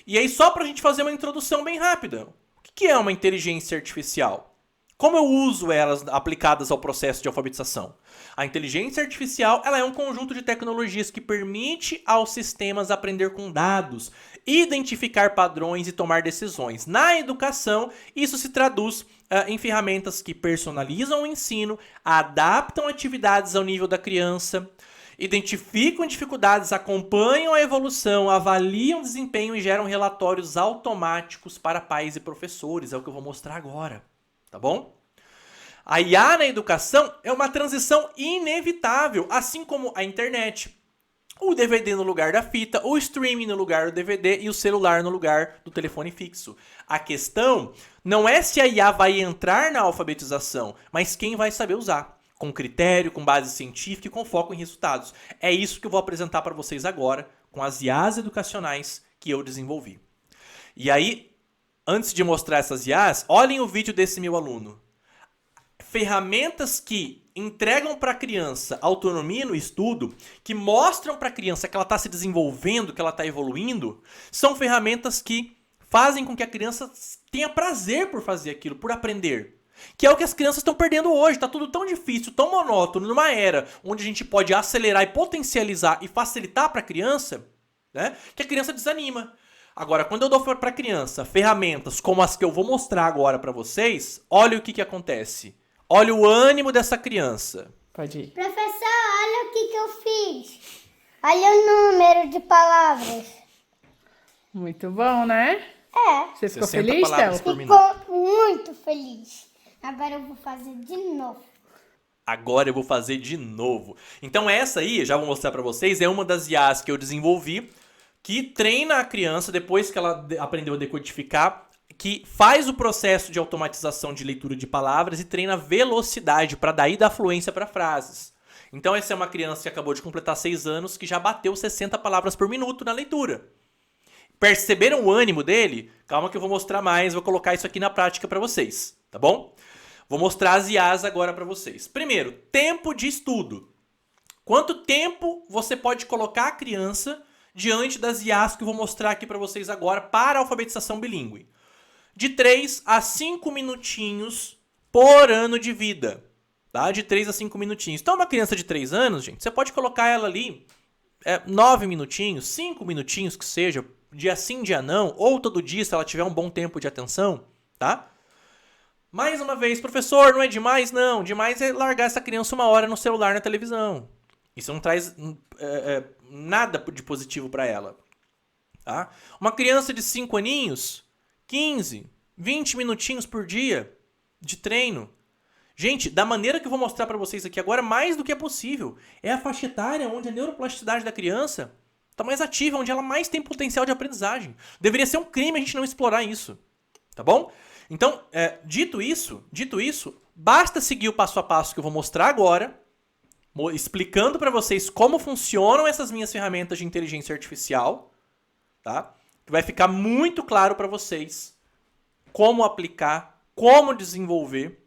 E aí, só pra gente fazer uma introdução bem rápida. O que é uma inteligência artificial? Como eu uso elas aplicadas ao processo de alfabetização? A inteligência artificial ela é um conjunto de tecnologias que permite aos sistemas aprender com dados, identificar padrões e tomar decisões. Na educação, isso se traduz em ferramentas que personalizam o ensino, adaptam atividades ao nível da criança, identificam dificuldades, acompanham a evolução, avaliam o desempenho e geram relatórios automáticos para pais e professores. É o que eu vou mostrar agora, tá bom? A IA na educação é uma transição inevitável, assim como a internet. O DVD no lugar da fita, o streaming no lugar do DVD e o celular no lugar do telefone fixo. A questão não é se a IA vai entrar na alfabetização, mas quem vai saber usar. Com critério, com base científica e com foco em resultados. É isso que eu vou apresentar para vocês agora, com as IAs educacionais que eu desenvolvi. E aí, antes de mostrar essas IAs, olhem o vídeo desse meu aluno. Ferramentas que entregam para a criança autonomia no estudo, que mostram para a criança que ela está se desenvolvendo, que ela está evoluindo, são ferramentas que fazem com que a criança tenha prazer por fazer aquilo, por aprender. Que é o que as crianças estão perdendo hoje. Está tudo tão difícil, tão monótono, numa era onde a gente pode acelerar e potencializar e facilitar para a criança, né, que a criança desanima. Agora, quando eu dou para a criança ferramentas como as que eu vou mostrar agora para vocês, olha o que acontece. Olha o ânimo dessa criança. Pode ir. Professor, olha o que eu fiz. Olha o número de palavras. Muito bom, né? É, Você ficou 60 feliz, palavras Théo? por minuto. ficou muito feliz. Agora eu vou fazer de novo. Agora eu vou fazer de novo. Então essa aí, já vou mostrar para vocês, é uma das IAs que eu desenvolvi, que treina a criança, depois que ela aprendeu a decodificar, que faz o processo de automatização de leitura de palavras e treina velocidade para daí dar fluência para frases. Então essa é uma criança que acabou de completar 6 anos, que já bateu 60 palavras por minuto na leitura. Perceberam o ânimo dele? Calma que eu vou mostrar mais, vou colocar isso aqui na prática para vocês, tá bom? Vou mostrar as IAs agora para vocês. Primeiro, tempo de estudo. Quanto tempo você pode colocar a criança diante das IAs que eu vou mostrar aqui para vocês agora para a alfabetização bilíngue? De 3 a 5 minutinhos por ano de vida, tá? De 3 a 5 minutinhos. Então, uma criança de 3 anos, gente, você pode colocar ela ali 9 minutinhos, 5 minutinhos que seja, dia sim, dia não, ou todo dia, se ela tiver um bom tempo de atenção, tá? Mais uma vez, professor, não é demais? Não, demais é largar essa criança 1 hora no celular, na televisão. Isso não traz nada de positivo para ela, tá? Uma criança de 5 aninhos, 15, 20 minutinhos por dia de treino. Gente, da maneira que eu vou mostrar para vocês aqui agora, mais do que é possível. É a faixa etária onde a neuroplasticidade da criança está mais ativa, onde ela mais tem potencial de aprendizagem. Deveria ser um crime a gente não explorar isso, tá bom? Então, dito isso, basta seguir o passo a passo que eu vou mostrar agora, explicando para vocês como funcionam essas minhas ferramentas de inteligência artificial, tá? Que vai ficar muito claro para vocês como aplicar, como desenvolver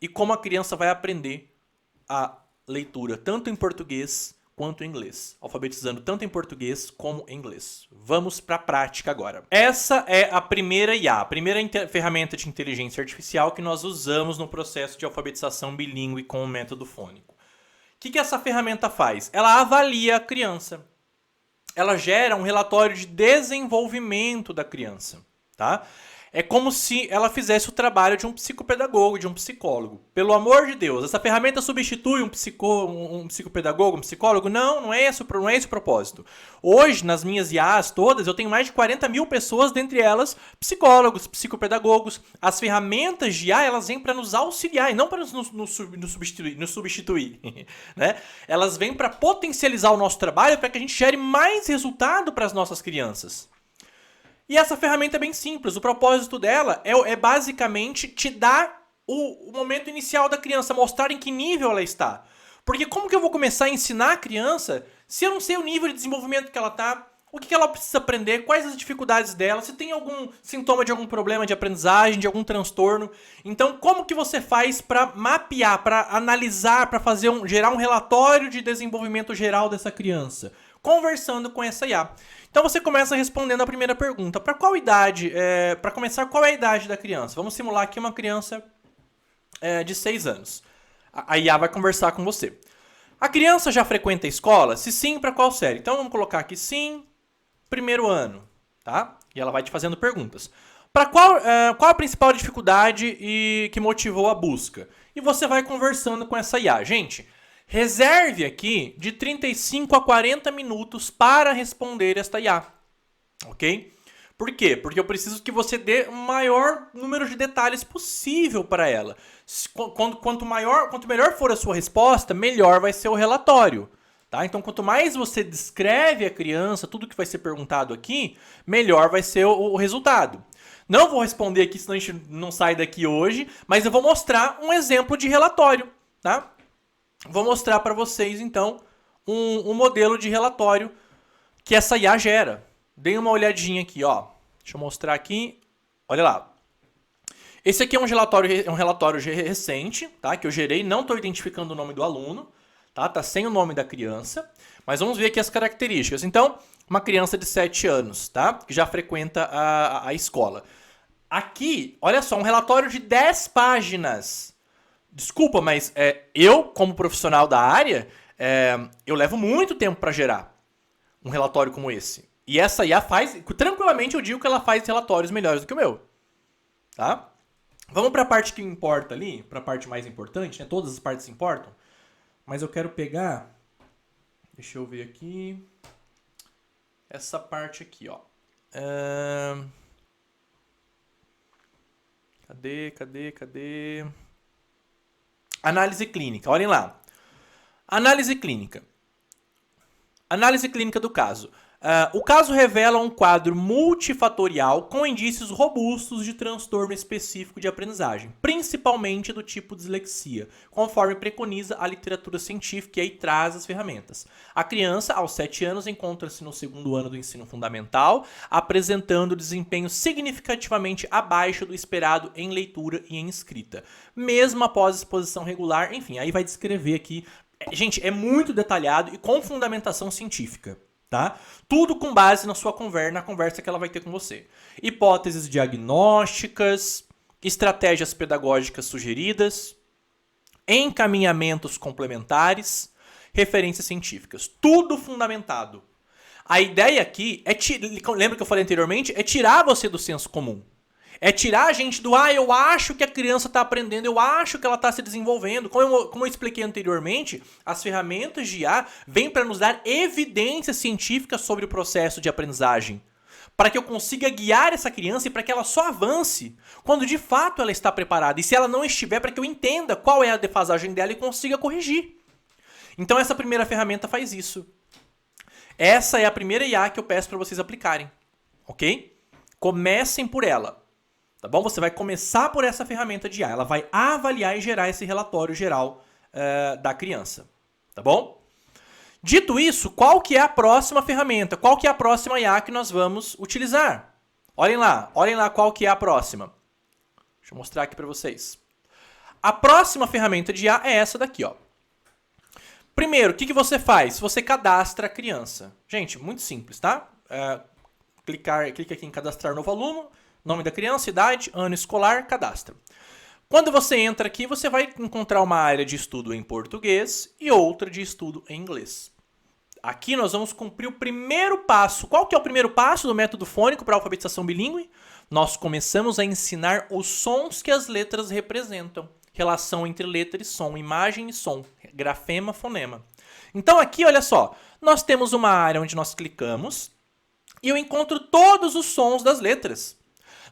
e como a criança vai aprender a leitura, tanto em português quanto em inglês. Alfabetizando tanto em português como em inglês. Vamos para a prática agora. Essa é a primeira IA, a primeira ferramenta de inteligência artificial que nós usamos no processo de alfabetização bilíngue com o método fônico. O que essa ferramenta faz? Ela avalia a criança. Ela gera um relatório de desenvolvimento da criança, tá? É como se ela fizesse o trabalho de um psicopedagogo, de um psicólogo. Pelo amor de Deus, essa ferramenta substitui um psicopedagogo, um psicólogo? Não é esse o propósito. Hoje, nas minhas IAs todas, eu tenho mais de 40 mil pessoas, dentre elas psicólogos, psicopedagogos. As ferramentas de IA, elas vêm para nos auxiliar e não para nos substituir. Né? Elas vêm para potencializar o nosso trabalho para que a gente gere mais resultado para as nossas crianças. E essa ferramenta é bem simples. O propósito dela é basicamente te dar o momento inicial da criança, mostrar em que nível ela está. Porque como que eu vou começar a ensinar a criança se eu não sei o nível de desenvolvimento que ela está, o que ela precisa aprender, quais as dificuldades dela, se tem algum sintoma de algum problema de aprendizagem, de algum transtorno. Então, como que você faz para mapear, para analisar, para gerar um relatório de desenvolvimento geral dessa criança? conversando com essa IA. Então você começa respondendo a primeira pergunta. Para qual idade? Para começar, qual é a idade da criança? Vamos simular aqui uma criança de 6 anos. A IA vai conversar com você. A criança já frequenta a escola? Se sim, para qual série? Então vamos colocar aqui sim, primeiro ano, tá? E ela vai te fazendo perguntas. Para qual a principal dificuldade que motivou a busca? E você vai conversando com essa IA. Gente, reserve aqui de 35 a 40 minutos para responder esta IA, ok? Por quê? Porque eu preciso que você dê o maior número de detalhes possível para ela. Quanto melhor for a sua resposta, melhor vai ser o relatório. Tá? Então, quanto mais você descreve a criança, tudo que vai ser perguntado aqui, melhor vai ser o resultado. Não vou responder aqui, senão a gente não sai daqui hoje, mas eu vou mostrar um exemplo de relatório. Tá? Vou mostrar para vocês, então, um modelo de relatório que essa IA gera. Deem uma olhadinha aqui, ó. Deixa eu mostrar aqui. Olha lá. Esse aqui é um relatório recente, tá? Que eu gerei. Não estou identificando o nome do aluno, tá? Tá sem o nome da criança. Mas vamos ver aqui as características. Então, uma criança de 7 anos, tá? Que já frequenta a escola. Aqui, olha só, um relatório de 10 páginas. Desculpa, mas eu, como profissional da área, eu levo muito tempo para gerar um relatório como esse. E essa IA faz, tranquilamente eu digo que ela faz relatórios melhores do que o meu. Tá? Vamos para a parte que importa ali, para a parte mais importante, né? Todas as partes importam. Mas eu quero pegar, deixa eu ver aqui, essa parte aqui, ó. Cadê? Análise clínica, olhem lá. Análise clínica. Análise clínica do caso. O caso revela um quadro multifatorial com indícios robustos de transtorno específico de aprendizagem, principalmente do tipo dislexia, conforme preconiza a literatura científica e aí traz as ferramentas. A criança, aos 7 anos, encontra-se no 2º ano do ensino fundamental, apresentando desempenho significativamente abaixo do esperado em leitura e em escrita, mesmo após exposição regular. Enfim, aí vai descrever aqui. Gente, é muito detalhado e com fundamentação científica. Tá? Tudo com base na conversa que ela vai ter com você. Hipóteses diagnósticas, estratégias pedagógicas sugeridas, encaminhamentos complementares, referências científicas. Tudo fundamentado. A ideia aqui lembra que eu falei anteriormente? É tirar você do senso comum. É tirar a gente do, eu acho que a criança está aprendendo, eu acho que ela está se desenvolvendo. Como eu expliquei anteriormente, as ferramentas de IA vêm para nos dar evidências científicas sobre o processo de aprendizagem. Para que eu consiga guiar essa criança e para que ela só avance quando de fato ela está preparada. E se ela não estiver, para que eu entenda qual é a defasagem dela e consiga corrigir. Então essa primeira ferramenta faz isso. Essa é a primeira IA que eu peço para vocês aplicarem. Ok? Comecem por ela. Tá bom? Você vai começar por essa ferramenta de IA. Ela vai avaliar e gerar esse relatório geral da criança. Tá bom? Dito isso, qual que é a próxima ferramenta? Qual que é a próxima IA que nós vamos utilizar? Olhem lá qual que é a próxima. Deixa eu mostrar aqui para vocês. A próxima ferramenta de IA é essa daqui, ó. Primeiro, o que você faz? Você cadastra a criança. Gente, muito simples, tá? Clica aqui em cadastrar novo aluno. Nome da criança, idade, ano escolar, cadastra. Quando você entra aqui, você vai encontrar uma área de estudo em português e outra de estudo em inglês. Aqui nós vamos cumprir o primeiro passo. Qual que é o primeiro passo do método fônico para a alfabetização bilíngue? Nós começamos a ensinar os sons que as letras representam. Relação entre letra e som, imagem e som, grafema, fonema. Então aqui, olha só, nós temos uma área onde nós clicamos e eu encontro todos os sons das letras.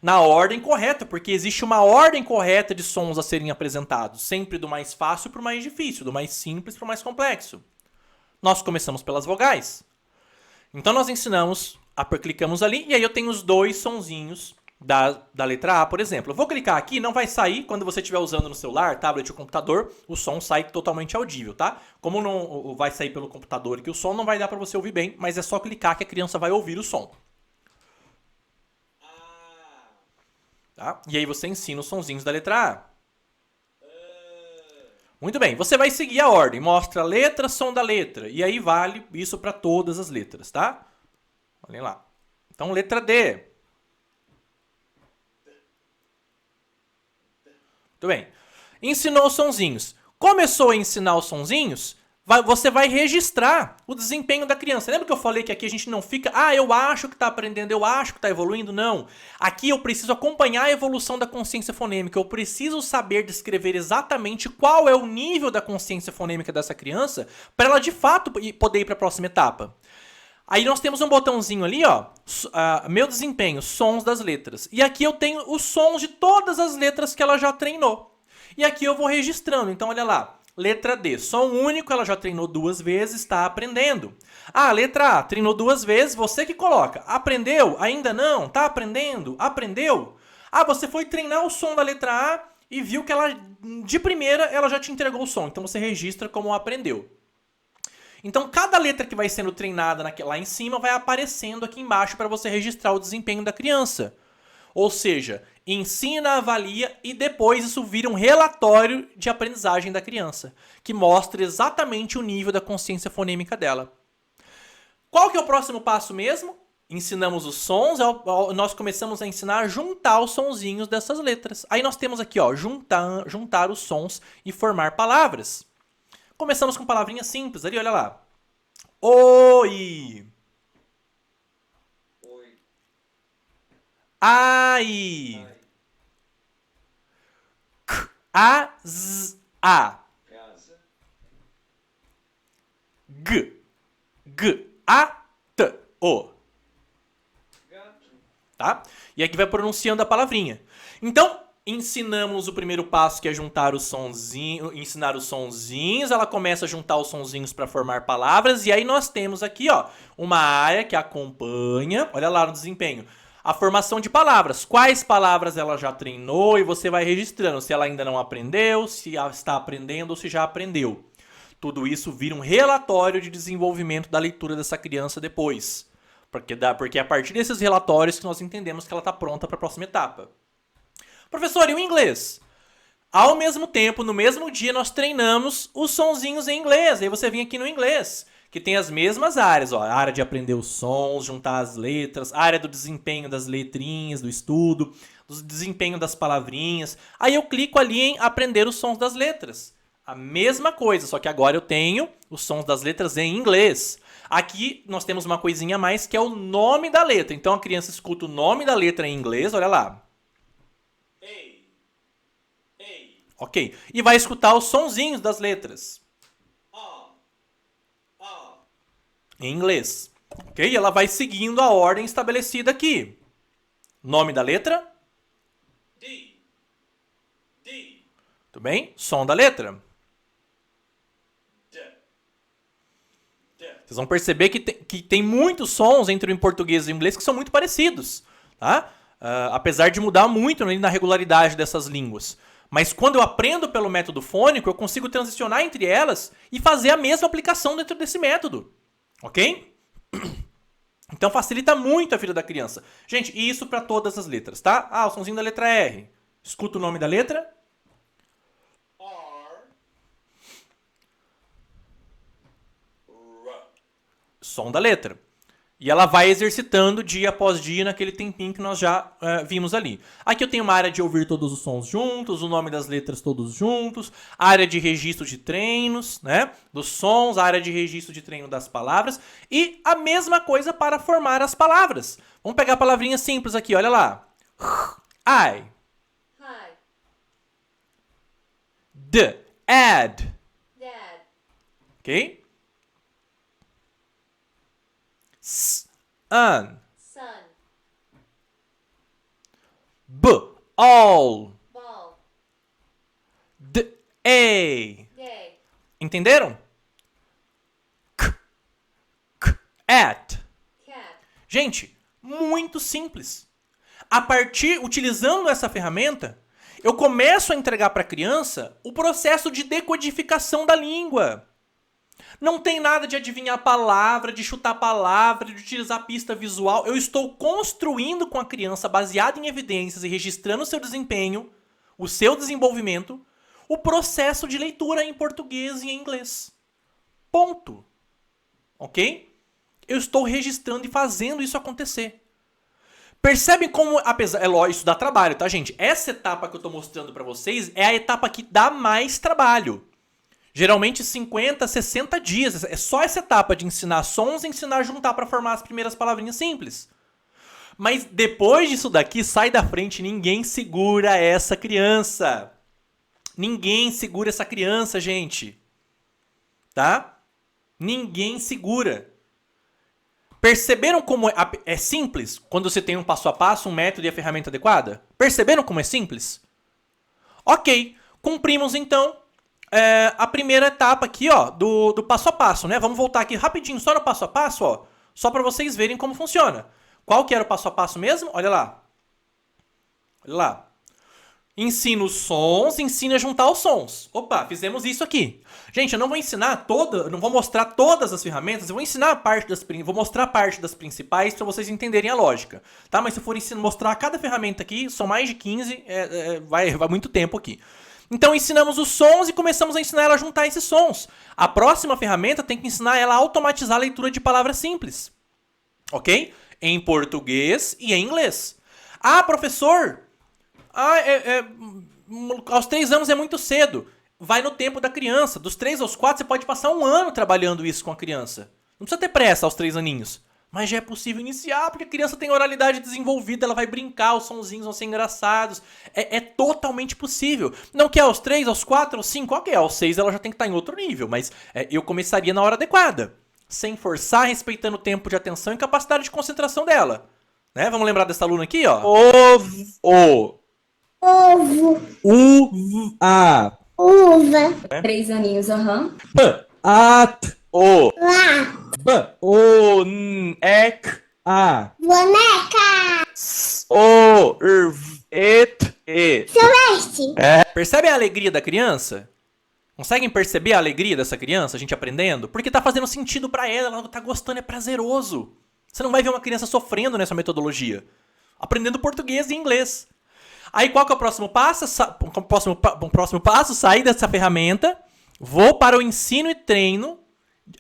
Na ordem correta, porque existe uma ordem correta de sons a serem apresentados, sempre do mais fácil para o mais difícil, do mais simples para o mais complexo. Nós começamos pelas vogais. Então nós clicamos ali, e aí eu tenho os 2 sonzinhos da letra A, por exemplo. Eu vou clicar aqui, não vai sair, quando você estiver usando no celular, tablet ou computador, o som sai totalmente audível, tá? Como não vai sair pelo computador aqui o som, não vai dar para você ouvir bem, mas é só clicar que a criança vai ouvir o som. Tá? E aí você ensina os sonzinhos da letra A. Muito bem, você vai seguir a ordem. Mostra a letra, som da letra. E aí vale isso para todas as letras, tá? Olhem lá. Então, letra D. Muito bem. Ensinou os sonzinhos. Começou a ensinar os sonzinhos, você vai registrar o desempenho da criança. Lembra que eu falei que aqui a gente não fica, eu acho que está aprendendo, eu acho que está evoluindo? Não. Aqui eu preciso acompanhar a evolução da consciência fonêmica. Eu preciso saber descrever exatamente qual é o nível da consciência fonêmica dessa criança para ela, de fato, poder ir para a próxima etapa. Aí nós temos um botãozinho ali, ó, meu desempenho, sons das letras. E aqui eu tenho os sons de todas as letras que ela já treinou. E aqui eu vou registrando. Então, olha lá. Letra D, som único, ela já treinou 2 vezes, está aprendendo. Letra A, treinou 2 vezes, você que coloca. Aprendeu? Ainda não? Está aprendendo? Aprendeu? Você foi treinar o som da letra A e viu que ela, de primeira, ela já te entregou o som. Então, você registra como aprendeu. Então, cada letra que vai sendo treinada lá em cima vai aparecendo aqui embaixo para você registrar o desempenho da criança. Ou seja, ensina, avalia e depois isso vira um relatório de aprendizagem da criança, que mostra exatamente o nível da consciência fonêmica dela. Qual que é o próximo passo mesmo? Ensinamos os sons, nós começamos a ensinar a juntar os sonzinhos dessas letras. Aí nós temos aqui, ó, juntar os sons e formar palavras. Começamos com palavrinhas simples ali, olha lá. Oi. Ai. A. O. Tá? E aqui vai pronunciando a palavrinha. Então, ensinamos o primeiro passo, que é juntar os sonzinhos, ensinar os sonzinhos. Ela começa a juntar os sonzinhos para formar palavras. E aí nós temos aqui, ó, uma área que acompanha, olha lá no desempenho, a formação de palavras. Quais palavras ela já treinou e você vai registrando. Se ela ainda não aprendeu, se está aprendendo ou se já aprendeu. Tudo isso vira um relatório de desenvolvimento da leitura dessa criança depois. Porque é a partir desses relatórios que nós entendemos que ela está pronta para a próxima etapa. Professor, e o inglês? Ao mesmo tempo, no mesmo dia, nós treinamos os sonzinhos em inglês. Aí você vem aqui no inglês, que tem as mesmas áreas, ó, a área de aprender os sons, juntar as letras, a área do desempenho das letrinhas, do estudo, do desempenho das palavrinhas. Aí eu clico ali em aprender os sons das letras. A mesma coisa, só que agora eu tenho os sons das letras em inglês. Aqui nós temos uma coisinha a mais, que é o nome da letra. Então a criança escuta o nome da letra em inglês, olha lá. Ok, e vai escutar os sonzinhos das letras. Em inglês. Ok? Ela vai seguindo a ordem estabelecida aqui. Nome da letra? D. Tudo bem? Som da letra? Vocês vão perceber que tem muitos sons entre o português e o inglês que são muito parecidos. Tá? Apesar de mudar muito na regularidade dessas línguas. Mas quando eu aprendo pelo método fônico, eu consigo transicionar entre elas e fazer a mesma aplicação dentro desse método. Ok? Então facilita muito a vida da criança. Gente, e isso para todas as letras, tá? O sonzinho da letra R. Escuta o nome da letra. Som da letra. E ela vai exercitando dia após dia naquele tempinho que nós já vimos ali. Aqui eu tenho uma área de ouvir todos os sons juntos, o nome das letras todos juntos, a área de registro de treinos, né, dos sons, a área de registro de treino das palavras e a mesma coisa para formar as palavras. Vamos pegar a palavrinha simples aqui, olha lá. I. Hi. Add. Dad. Ok? Son. All. Ball. Day. Entenderam? At. Cat. Gente, muito simples. Utilizando essa ferramenta, eu começo a entregar para a criança o processo de decodificação da língua. Não tem nada de adivinhar a palavra, de chutar a palavra, de utilizar pista visual. Eu estou construindo com a criança, baseado em evidências e registrando o seu desempenho, o seu desenvolvimento, o processo de leitura em português e em inglês. Ponto. Ok? Eu estou registrando e fazendo isso acontecer. Percebem como, apesar... É lógico, isso dá trabalho, tá, gente? Essa etapa que eu estou mostrando para vocês é a etapa que dá mais trabalho. Geralmente 50, 60 dias. É só essa etapa de ensinar sons e ensinar a juntar para formar as primeiras palavrinhas simples. Mas depois disso daqui, sai da frente, ninguém segura essa criança. Ninguém segura essa criança, gente. Tá? Ninguém segura. Perceberam como é simples quando você tem um passo a passo, um método e a ferramenta adequada? Perceberam como é simples? Ok, cumprimos então a primeira etapa aqui, ó, do passo a passo, né? Vamos voltar aqui rapidinho só no passo a passo, ó, só para vocês verem como funciona. Qual que era o passo a passo mesmo? Olha lá. Olha lá. Ensina os sons, ensina a juntar os sons. Opa, fizemos isso aqui. Gente, eu não vou ensinar não vou mostrar todas as ferramentas, eu vou ensinar vou mostrar parte das principais para vocês entenderem a lógica, tá? Mas se eu for mostrar cada ferramenta aqui, são mais de 15, vai muito tempo aqui. Então ensinamos os sons e começamos a ensinar ela a juntar esses sons. A próxima ferramenta tem que ensinar ela a automatizar a leitura de palavras simples. Ok? Em português e em inglês. Ah, professor... aos 3 anos é muito cedo. Vai no tempo da criança. Dos 3 aos 4, você pode passar 1 ano trabalhando isso com a criança. Não precisa ter pressa aos 3 aninhos. Mas já é possível iniciar, porque a criança tem oralidade desenvolvida, ela vai brincar, os sonzinhos vão ser engraçados. É totalmente possível. Não que aos 3, aos 4, aos 5, ok, aos 6 ela já tem que estar em outro nível, mas eu começaria na hora adequada. Sem forçar, respeitando o tempo de atenção e capacidade de concentração dela. Né? Vamos lembrar dessa aluna aqui, ó. Ovo. A. Uva. 3 aninhos, aham. B. At. O. B. O. Ek. A. Boneca. O. Et. E. Celeste. Percebem a alegria da criança? Conseguem perceber a alegria dessa criança, a gente aprendendo? Porque tá fazendo sentido pra ela, ela tá gostando, é prazeroso. Você não vai ver uma criança sofrendo nessa metodologia. Aprendendo português e inglês. Aí qual que é o próximo passo? Próximo passo, sair dessa ferramenta, vou para o ensino e treino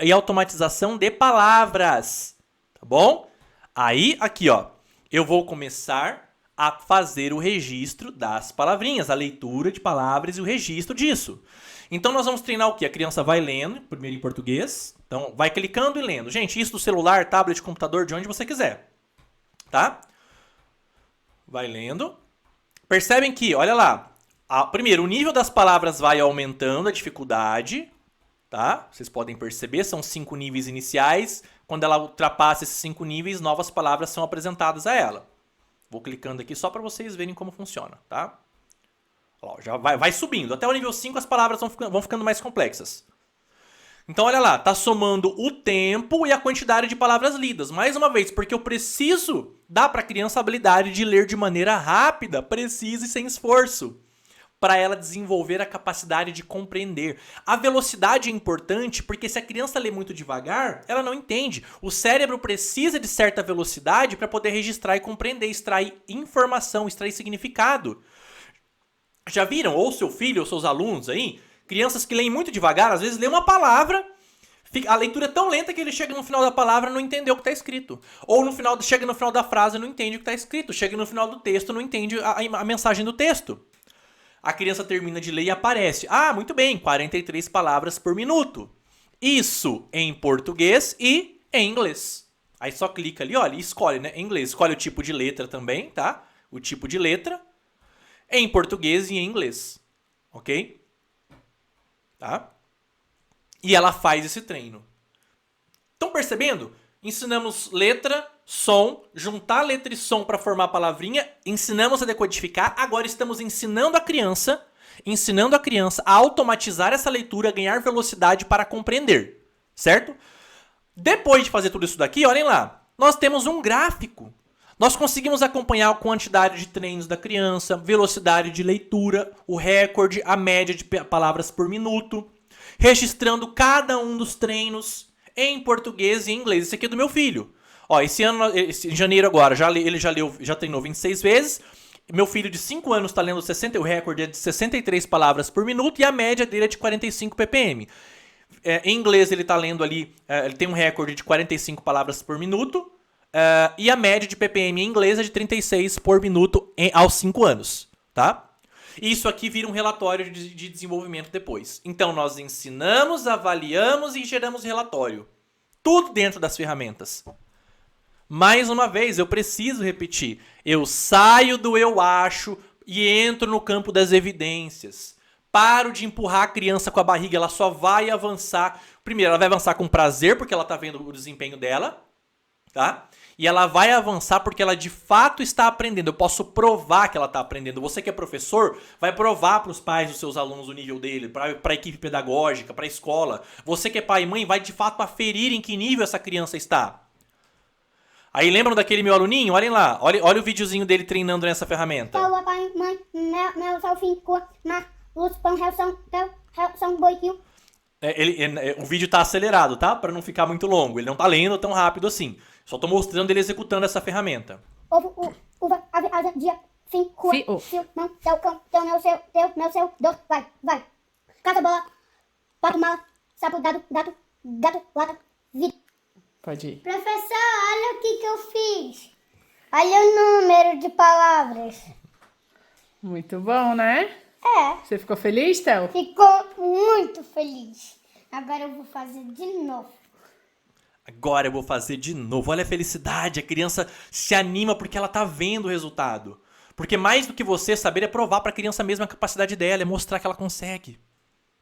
e automatização de palavras. Tá bom? Aí, aqui ó, eu vou começar a fazer o registro das palavrinhas, a leitura de palavras e o registro disso. Então nós vamos treinar o quê? A criança vai lendo, primeiro em português, então vai clicando e lendo. Gente, isso do celular, tablet, computador, de onde você quiser. Tá? Vai lendo. Percebem que, olha lá, primeiro, o nível das palavras vai aumentando, a dificuldade, tá? Vocês podem perceber, são 5 níveis iniciais. Quando ela ultrapassa esses 5 níveis, novas palavras são apresentadas a ela. Vou clicando aqui só para vocês verem como funciona, tá? Ó, já vai subindo. Até o nível 5 as palavras vão ficando mais complexas. Então, olha lá, tá somando o tempo e a quantidade de palavras lidas. Mais uma vez, porque eu preciso dar para a criança a habilidade de ler de maneira rápida, precisa e sem esforço, para ela desenvolver a capacidade de compreender. A velocidade é importante porque se a criança lê muito devagar, ela não entende. O cérebro precisa de certa velocidade para poder registrar e compreender, extrair informação, extrair significado. Já viram, ou seu filho, ou seus alunos aí, crianças que leem muito devagar, às vezes lê uma palavra, a leitura é tão lenta que ele chega no final da palavra e não entendeu o que está escrito. Ou chega no final da frase e não entende o que está escrito. Chega no final do texto e não entende a mensagem do texto. A criança termina de ler e aparece. Ah, muito bem, 43 palavras por minuto. Isso em português e em inglês. Aí só clica ali, olha, e escolhe, né? Em inglês, escolhe o tipo de letra também, tá? O tipo de letra. Em português e em inglês. Ok? Tá? E ela faz esse treino. Estão percebendo? Ensinamos letra, som, juntar letra e som para formar a palavrinha, ensinamos a decodificar, agora estamos ensinando a criança a automatizar essa leitura, a ganhar velocidade para compreender, certo? Depois de fazer tudo isso daqui, olhem lá, nós temos um gráfico. Nós conseguimos acompanhar a quantidade de treinos da criança, velocidade de leitura, o recorde, a média de palavras por minuto, registrando cada um dos treinos em português e em inglês. Esse aqui é do meu filho. Ó, esse ano, em janeiro agora, ele já treinou 26 vezes. Meu filho de 5 anos está lendo o recorde é de 63 palavras por minuto e a média dele é de 45 ppm. Em inglês ele está lendo ali, ele tem um recorde de 45 palavras por minuto e a média de ppm em inglês é de 36 por minuto aos 5 anos, tá? Isso aqui vira um relatório de desenvolvimento depois. Então nós ensinamos, avaliamos e geramos relatório. Tudo dentro das ferramentas. Mais uma vez, eu preciso repetir. Eu saio do eu acho e entro no campo das evidências. Paro de empurrar a criança com a barriga, ela só vai avançar. Primeiro, ela vai avançar com prazer, porque ela está vendo o desempenho dela, tá? E ela vai avançar porque ela de fato está aprendendo. Eu posso provar que ela está aprendendo. Você que é professor, vai provar para os pais dos seus alunos o nível dele, para a equipe pedagógica, para a escola. Você que é pai e mãe, vai de fato aferir em que nível essa criança está. Aí lembram daquele meu aluninho? Olhem lá, olha o videozinho dele treinando nessa ferramenta. Tao pai, mãe, mèo sau phin cua, ma, luz pão, heo são boi kiu. O vídeo tá acelerado, tá? Para não ficar muito longo. Ele não tá lendo tão rápido assim. Só tô mostrando ele executando essa ferramenta. Ovo, uva, ave, asa, dia, fim, rua, Fio. fio, mão, teu cão, teu, meu, seu, do, vai. Casa, bola, pato, mala, sapo, dado, gato, lata, vida. Pode ir. Professor, olha o que eu fiz. Olha o número de palavras. Muito bom, né? É, Você ficou feliz, Theo? ficou muito feliz. Agora eu vou fazer de novo. Agora eu vou fazer de novo. Olha a felicidade. A criança se anima porque ela tá vendo o resultado. Porque mais do que você saber é provar pra criança mesmo a capacidade dela, é mostrar que ela consegue.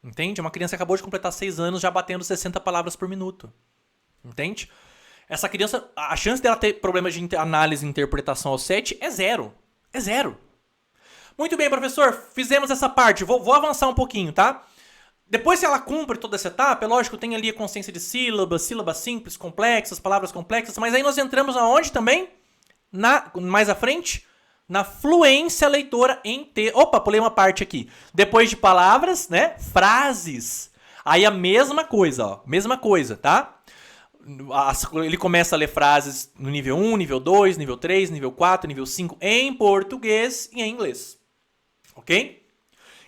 Entende? Uma criança acabou de completar 6 anos já batendo 60 palavras por minuto. Entende? Essa criança, a chance dela ter problemas de análise e interpretação ao 7 é zero. É zero. Muito bem, professor. Fizemos essa parte. Vou avançar um pouquinho, tá? Depois que ela cumpre toda essa etapa, é lógico, tem ali a consciência de sílabas simples, complexas, palavras complexas, mas aí nós entramos aonde também? Mais à frente? Na fluência leitora em texto. Opa, pulei uma parte aqui. Depois de palavras, né? Frases. Aí a mesma coisa, ó. Mesma coisa, tá? Ele começa a ler frases no nível 1, nível 2, nível 3, nível 4, nível 5 em português e em inglês. Ok?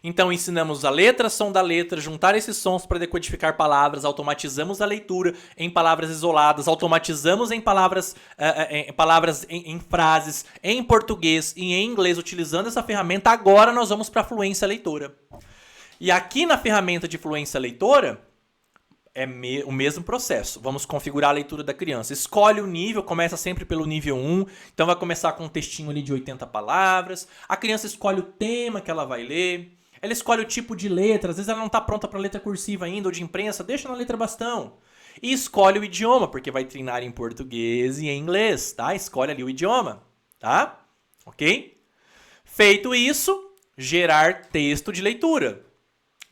Então ensinamos a letra, som da letra, juntar esses sons para decodificar palavras, automatizamos a leitura em palavras isoladas, automatizamos em palavras em frases em português e em inglês utilizando essa ferramenta. Agora nós vamos para a fluência leitora. E aqui na ferramenta de fluência leitora é o mesmo processo. Vamos configurar a leitura da criança. Escolhe o nível, começa sempre pelo nível 1. Então vai começar com um textinho ali de 80 palavras. A criança escolhe o tema que ela vai ler. Ela escolhe o tipo de letra. Às vezes ela não está pronta para letra cursiva ainda ou de imprensa. Deixa na letra bastão. E escolhe o idioma, porque vai treinar em português e em inglês, tá? Escolhe ali o idioma, tá? Ok? Feito isso, gerar texto de leitura.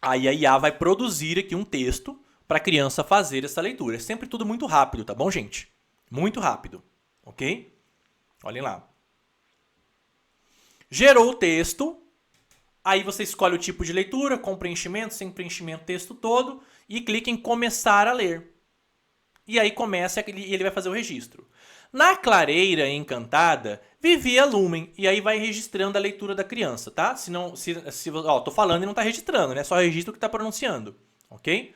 Aí a IA vai produzir aqui um texto para a criança fazer essa leitura. É sempre tudo muito rápido, tá bom, gente? Muito rápido, ok? Olhem lá. Gerou o texto, aí você escolhe o tipo de leitura, com preenchimento, sem preenchimento, texto todo, e clica em começar a ler. E aí começa e ele vai fazer o registro. Na clareira encantada, vivia Lumen, e aí vai registrando a leitura da criança, tá? Tô falando e não tá registrando, né? Só registra o que tá pronunciando, ok?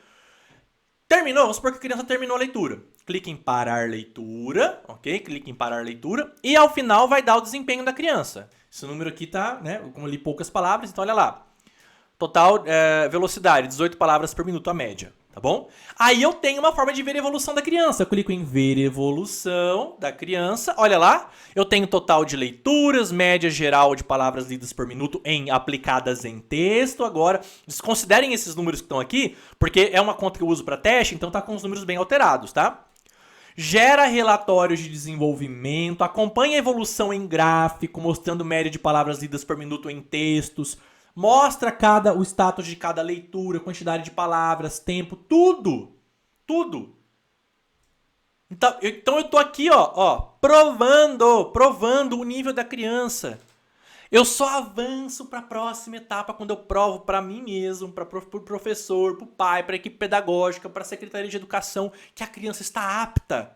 Terminou? Vamos supor que a criança terminou a leitura. Clique em parar leitura, ok? Clique em parar leitura. E ao final vai dar o desempenho da criança. Esse número aqui tá, né? Como eu li poucas palavras, então olha lá. Total velocidade, 18 palavras por minuto a média, tá bom? Aí eu tenho uma forma de ver a evolução da criança. Eu clico em ver evolução da criança. Olha lá, eu tenho total de leituras, média geral de palavras lidas por minuto aplicadas em texto. Agora, desconsiderem esses números que estão aqui, porque é uma conta que eu uso para teste, então tá com os números bem alterados, tá? Gera relatórios de desenvolvimento, acompanha a evolução em gráfico, mostrando média de palavras lidas por minuto em textos. Mostra o status de cada leitura, quantidade de palavras, tempo, tudo. Tudo. Então eu tô aqui, ó, provando o nível da criança. Eu só avanço para a próxima etapa quando eu provo para mim mesmo, para o professor, para o pai, para a equipe pedagógica, para a Secretaria de Educação, que a criança está apta.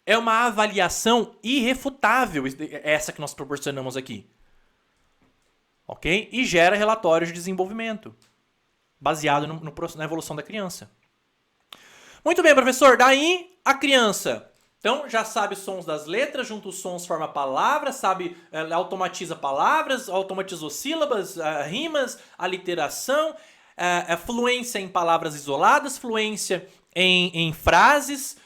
É uma avaliação irrefutável essa que nós proporcionamos aqui. ok? E gera relatórios de desenvolvimento, baseado na evolução da criança. Muito bem, professor. Daí, a criança, então, já sabe os sons das letras, junta os sons, forma palavras, sabe, automatiza palavras, automatizou sílabas, rimas, aliteração, fluência em palavras isoladas, fluência em frases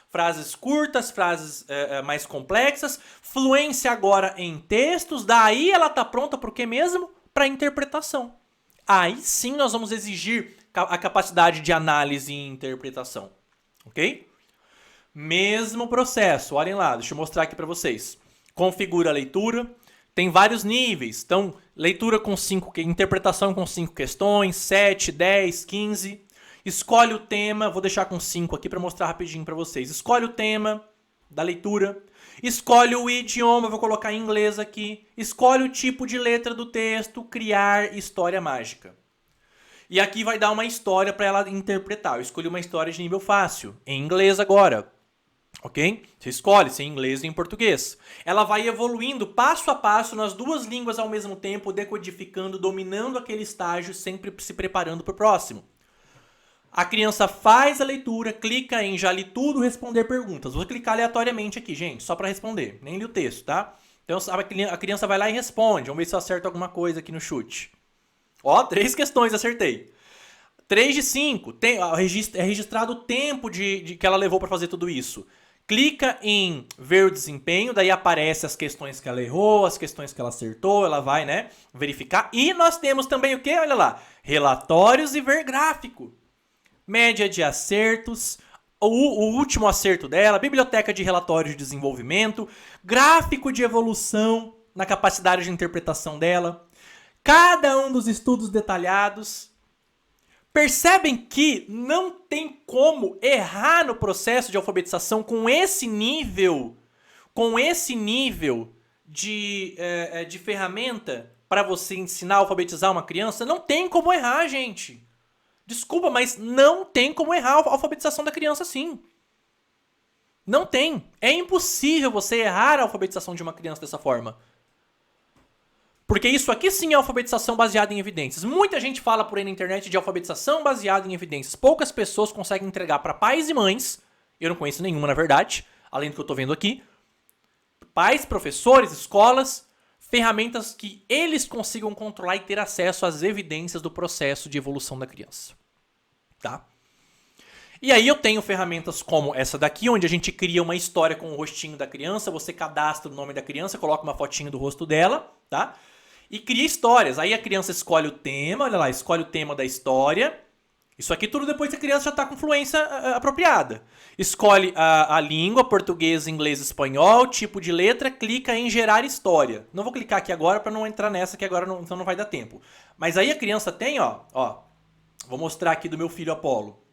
curtas, frases mais complexas, fluência agora em textos, daí ela está pronta para o que mesmo? Para interpretação. Aí sim nós vamos exigir a capacidade de análise e interpretação, ok? Mesmo processo, olhem lá, deixa eu mostrar aqui para vocês. Configura a leitura, tem vários níveis, então leitura com 5, interpretação com 5 questões, 7, 10, 15... Escolhe o tema, vou deixar com 5 aqui para mostrar rapidinho para vocês. Escolhe o tema da leitura. Escolhe o idioma, vou colocar em inglês aqui. Escolhe o tipo de letra do texto, criar história mágica. E aqui vai dar uma história para ela interpretar. Eu escolhi uma história de nível fácil, em inglês agora. Ok? Você escolhe se é em inglês ou em português. Ela vai evoluindo passo a passo nas duas línguas ao mesmo tempo, decodificando, dominando aquele estágio, sempre se preparando para o próximo. A criança faz a leitura, clica em já li tudo, responder perguntas. Vou clicar aleatoriamente aqui, gente, só para responder. Nem li o texto, tá? Então a criança vai lá e responde. Vamos ver se eu acerto alguma coisa aqui no chute. Ó, 3 questões, acertei. 3 de 5. É registrado o tempo que ela levou para fazer tudo isso. Clica em ver o desempenho, daí aparece as questões que ela errou, as questões que ela acertou, ela vai, né, verificar. E nós temos também o quê? Olha lá, relatórios e ver gráfico. Média de acertos, o último acerto dela, biblioteca de relatórios de desenvolvimento, gráfico de evolução na capacidade de interpretação dela, cada um dos estudos detalhados. Percebem que não tem como errar no processo de alfabetização com esse nível de ferramenta para você ensinar a alfabetizar uma criança? Não tem como errar, gente. Desculpa, mas não tem como errar a alfabetização da criança assim. Não tem. É impossível você errar a alfabetização de uma criança dessa forma. Porque isso aqui sim é alfabetização baseada em evidências. Muita gente fala por aí na internet de alfabetização baseada em evidências. Poucas pessoas conseguem entregar para pais e mães, eu não conheço nenhuma na verdade, além do que eu estou vendo aqui, pais, professores, escolas, ferramentas que eles consigam controlar e ter acesso às evidências do processo de evolução da criança. Tá? E aí eu tenho ferramentas como essa daqui, onde a gente cria uma história com o rostinho da criança, você cadastra o nome da criança, coloca uma fotinho do rosto dela, tá? E cria histórias. Aí a criança escolhe o tema, olha lá, escolhe o tema da história. Isso aqui tudo depois que a criança já está com fluência apropriada. Escolhe a língua, português, inglês, espanhol, tipo de letra, clica em gerar história. Não vou clicar aqui agora para não entrar nessa, que agora então não vai dar tempo. Mas aí a criança tem, ó, vou mostrar aqui do meu filho Apolo.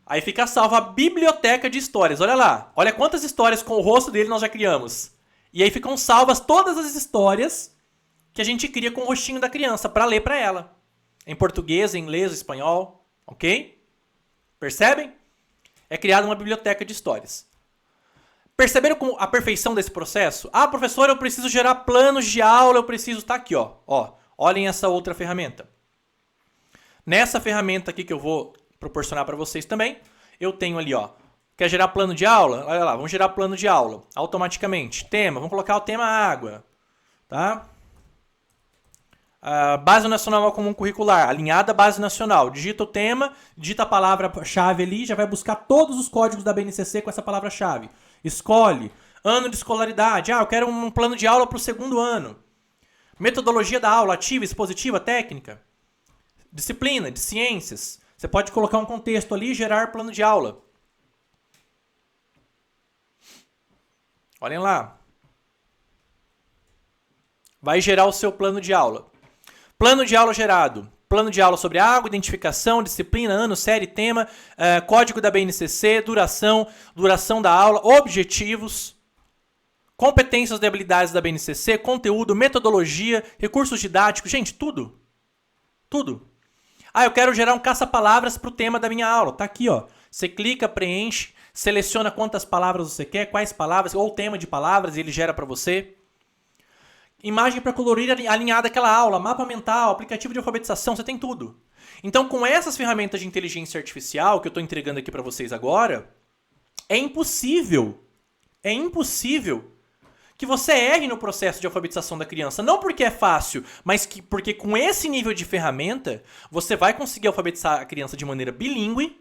Aí fica salva a biblioteca de histórias, olha lá. Olha quantas histórias com o rosto dele nós já criamos. E aí ficam salvas todas as histórias que a gente cria com o rostinho da criança para ler para ela. Em português, em inglês, espanhol, ok? Percebem? É criada uma biblioteca de histórias. Perceberam a perfeição desse processo? Ah, professor, eu preciso gerar planos de aula, eu preciso... Tá aqui, ó. Olhem essa outra ferramenta. Nessa ferramenta aqui que eu vou proporcionar para vocês também, eu tenho ali, ó. Quer gerar plano de aula? Olha lá, vamos gerar plano de aula automaticamente. Tema, vamos colocar o tema água, tá? Base Nacional Comum Curricular, alinhada à Base Nacional. Digita o tema, digita a palavra-chave ali, já vai buscar todos os códigos da BNCC com essa palavra-chave. Escolhe. Ano de escolaridade. Eu quero um plano de aula para o 2º ano. Metodologia da aula, ativa, expositiva, técnica. Disciplina, de ciências. Você pode colocar um contexto ali e gerar plano de aula. Olhem lá. Vai gerar o seu plano de aula. Plano de aula gerado. Plano de aula sobre água, identificação, disciplina, ano, série, tema, código da BNCC, duração da aula, objetivos, competências e habilidades da BNCC, conteúdo, metodologia, recursos didáticos. Gente, tudo. Tudo. Eu quero gerar um caça-palavras para o tema da minha aula. Tá aqui, ó. Você clica, preenche, seleciona quantas palavras você quer, quais palavras, ou o tema de palavras, e ele gera para você. imagem para colorir alinhada àquela aula, mapa mental, aplicativo de alfabetização, você tem tudo. Então, com essas ferramentas de inteligência artificial que eu estou entregando aqui para vocês agora, é impossível que você erre no processo de alfabetização da criança. Não porque é fácil, mas porque com esse nível de ferramenta, você vai conseguir alfabetizar a criança de maneira bilíngue,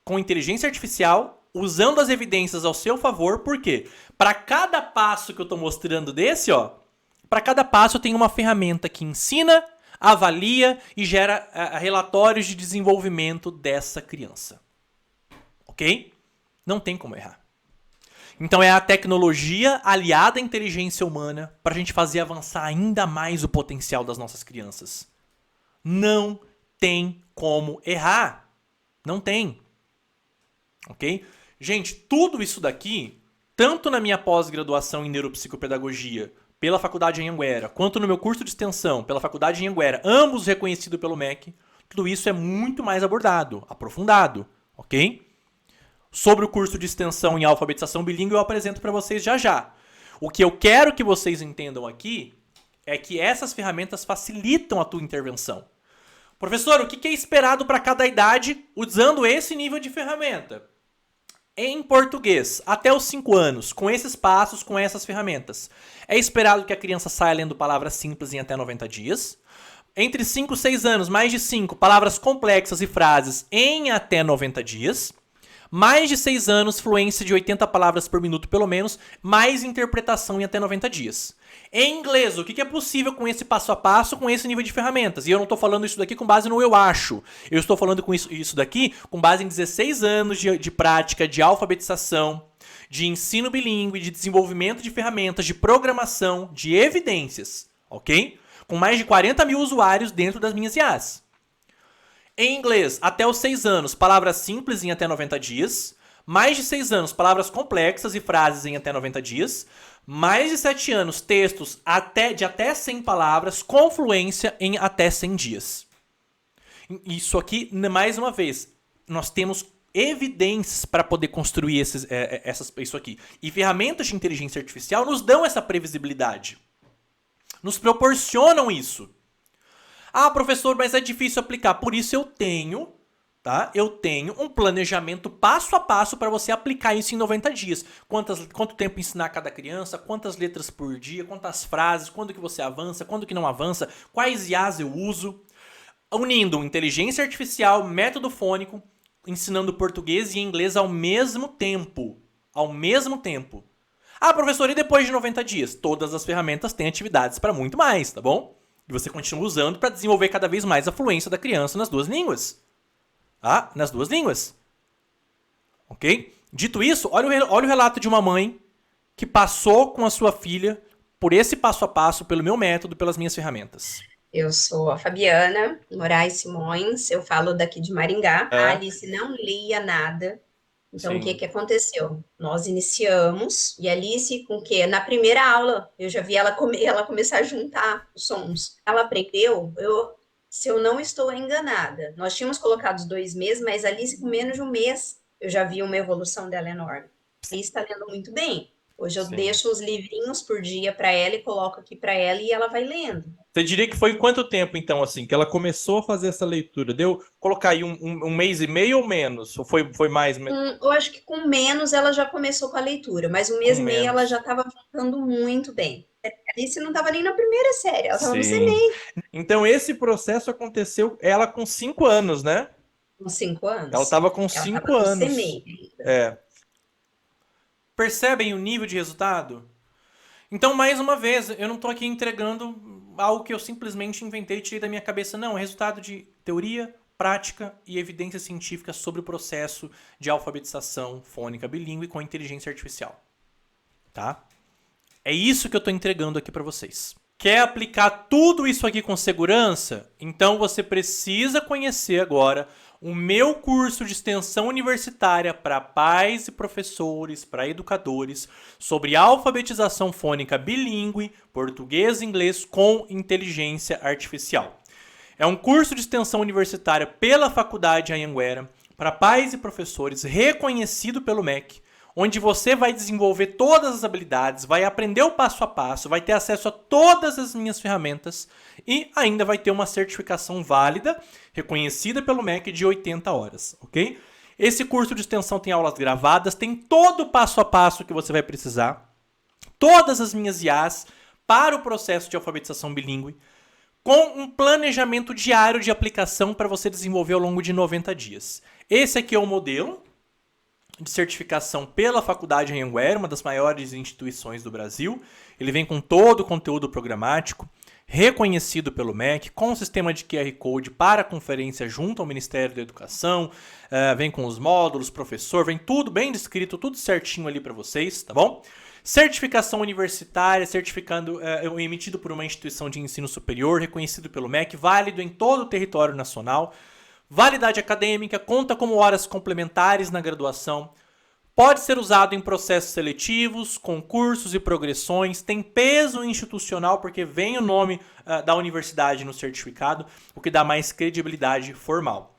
com inteligência artificial, usando as evidências ao seu favor. Por quê? Para cada passo que eu estou mostrando desse, para cada passo tem uma ferramenta que ensina, avalia e gera relatórios de desenvolvimento dessa criança. Ok? Não tem como errar. Então é a tecnologia aliada à inteligência humana para a gente fazer avançar ainda mais o potencial das nossas crianças. Não tem como errar. Não tem. Ok? Gente, tudo isso daqui, tanto na minha pós-graduação em neuropsicopedagogia pela Faculdade Anhanguera, quanto no meu curso de extensão pela Faculdade Anhanguera, ambos reconhecidos pelo MEC, tudo isso é muito mais abordado, aprofundado. Ok? Sobre o curso de extensão em alfabetização bilíngue eu apresento para vocês já já. O que eu quero que vocês entendam aqui é que essas ferramentas facilitam a tua intervenção. Professor, o que é esperado para cada idade usando esse nível de ferramenta? Em português, até os 5 anos, com esses passos, com essas ferramentas. É esperado que a criança saia lendo palavras simples em até 90 dias. Entre 5 e 6 anos, mais de 5, palavras complexas e frases em até 90 dias. Mais de 6 anos, fluência de 80 palavras por minuto pelo menos, mais interpretação em até 90 dias. Em inglês, o que é possível com esse passo a passo, com esse nível de ferramentas? E eu não estou falando isso daqui com base no eu acho. Eu estou falando com isso daqui com base em 16 anos de prática, de alfabetização, de ensino bilíngue, de desenvolvimento de ferramentas, de programação, de evidências, ok? Com mais de 40 mil usuários dentro das minhas IAs. Em inglês, até os 6 anos, palavras simples em até 90 dias. Mais de 6 anos, palavras complexas e frases em até 90 dias. Mais de 7 anos, textos de até 100 palavras, com fluência em até 100 dias. Isso aqui, mais uma vez, nós temos evidências para poder construir isso aqui. E ferramentas de inteligência artificial nos dão essa previsibilidade. Nos proporcionam isso. Ah, professor, mas é difícil aplicar. Por isso eu tenho um planejamento passo a passo para você aplicar isso em 90 dias. Quanto tempo ensinar cada criança, quantas letras por dia, quantas frases, quando que você avança, quando que não avança, quais IAs eu uso. Unindo inteligência artificial, método fônico, ensinando português e inglês ao mesmo tempo. Ao mesmo tempo. Ah, professor, e depois de 90 dias? Todas as ferramentas têm atividades para muito mais, tá bom? E você continua usando para desenvolver cada vez mais a fluência da criança nas 2 línguas. Ah, nas 2 línguas. Ok? Dito isso, olha o relato de uma mãe que passou com a sua filha por esse passo a passo, pelo meu método, pelas minhas ferramentas. Eu sou a Fabiana Moraes Simões, eu falo daqui de Maringá. A Alice não lia nada. Então, Sim. o que aconteceu? Nós iniciamos, e a Alice, com que na primeira aula, eu já vi ela começar a juntar os sons. Ela aprendeu, se eu não estou enganada, nós tínhamos colocado os 2 meses, mas a Alice, com menos de 1 mês, eu já vi uma evolução dela enorme. A Alice está lendo muito bem. Hoje eu Sim. deixo os livrinhos por dia para ela e coloco aqui para ela e ela vai lendo. Você diria que foi quanto tempo, então, assim, que ela começou a fazer essa leitura? Deu colocar aí um mês e meio ou menos? Ou foi mais? Eu acho que com menos ela já começou com a leitura, mas 1 mês e meio ela já estava juntando muito bem. A Alice não estava nem na primeira série, ela estava no CMEI. Então, esse processo aconteceu ela com 5 anos, né? Com 5 anos. Ela estava com 5 anos. CMEI. Percebem o nível de resultado? Então, mais uma vez, eu não estou aqui entregando algo que eu simplesmente inventei e tirei da minha cabeça. Não, é resultado de teoria, prática e evidência científica sobre o processo de alfabetização fônica bilíngue com inteligência artificial. Tá? É isso que eu estou entregando aqui para vocês. Quer aplicar tudo isso aqui com segurança? Então você precisa conhecer agora o meu curso de extensão universitária para pais e professores, para educadores, sobre alfabetização fônica bilíngue, português e inglês com inteligência artificial. É um curso de extensão universitária pela Faculdade Anhanguera para pais e professores, reconhecido pelo MEC, onde você vai desenvolver todas as habilidades, vai aprender o passo a passo, vai ter acesso a todas as minhas ferramentas e ainda vai ter uma certificação válida, reconhecida pelo MEC, de 80 horas, ok? Esse curso de extensão tem aulas gravadas, tem todo o passo a passo que você vai precisar, todas as minhas IAs para o processo de alfabetização bilíngue, com um planejamento diário de aplicação para você desenvolver ao longo de 90 dias. Esse aqui é o modelo de certificação pela Faculdade Anhanguera, uma das maiores instituições do Brasil. Ele vem com todo o conteúdo programático, reconhecido pelo MEC, com o sistema de QR Code para conferência junto ao Ministério da Educação, vem com os módulos, professor, vem tudo bem descrito, tudo certinho ali para vocês, tá bom? Certificação universitária, certificando emitido por uma instituição de ensino superior, reconhecido pelo MEC, válido em todo o território nacional. Validade acadêmica, conta como horas complementares na graduação. Pode ser usado em processos seletivos, concursos e progressões. Tem peso institucional porque vem o nome da universidade no certificado, o que dá mais credibilidade formal.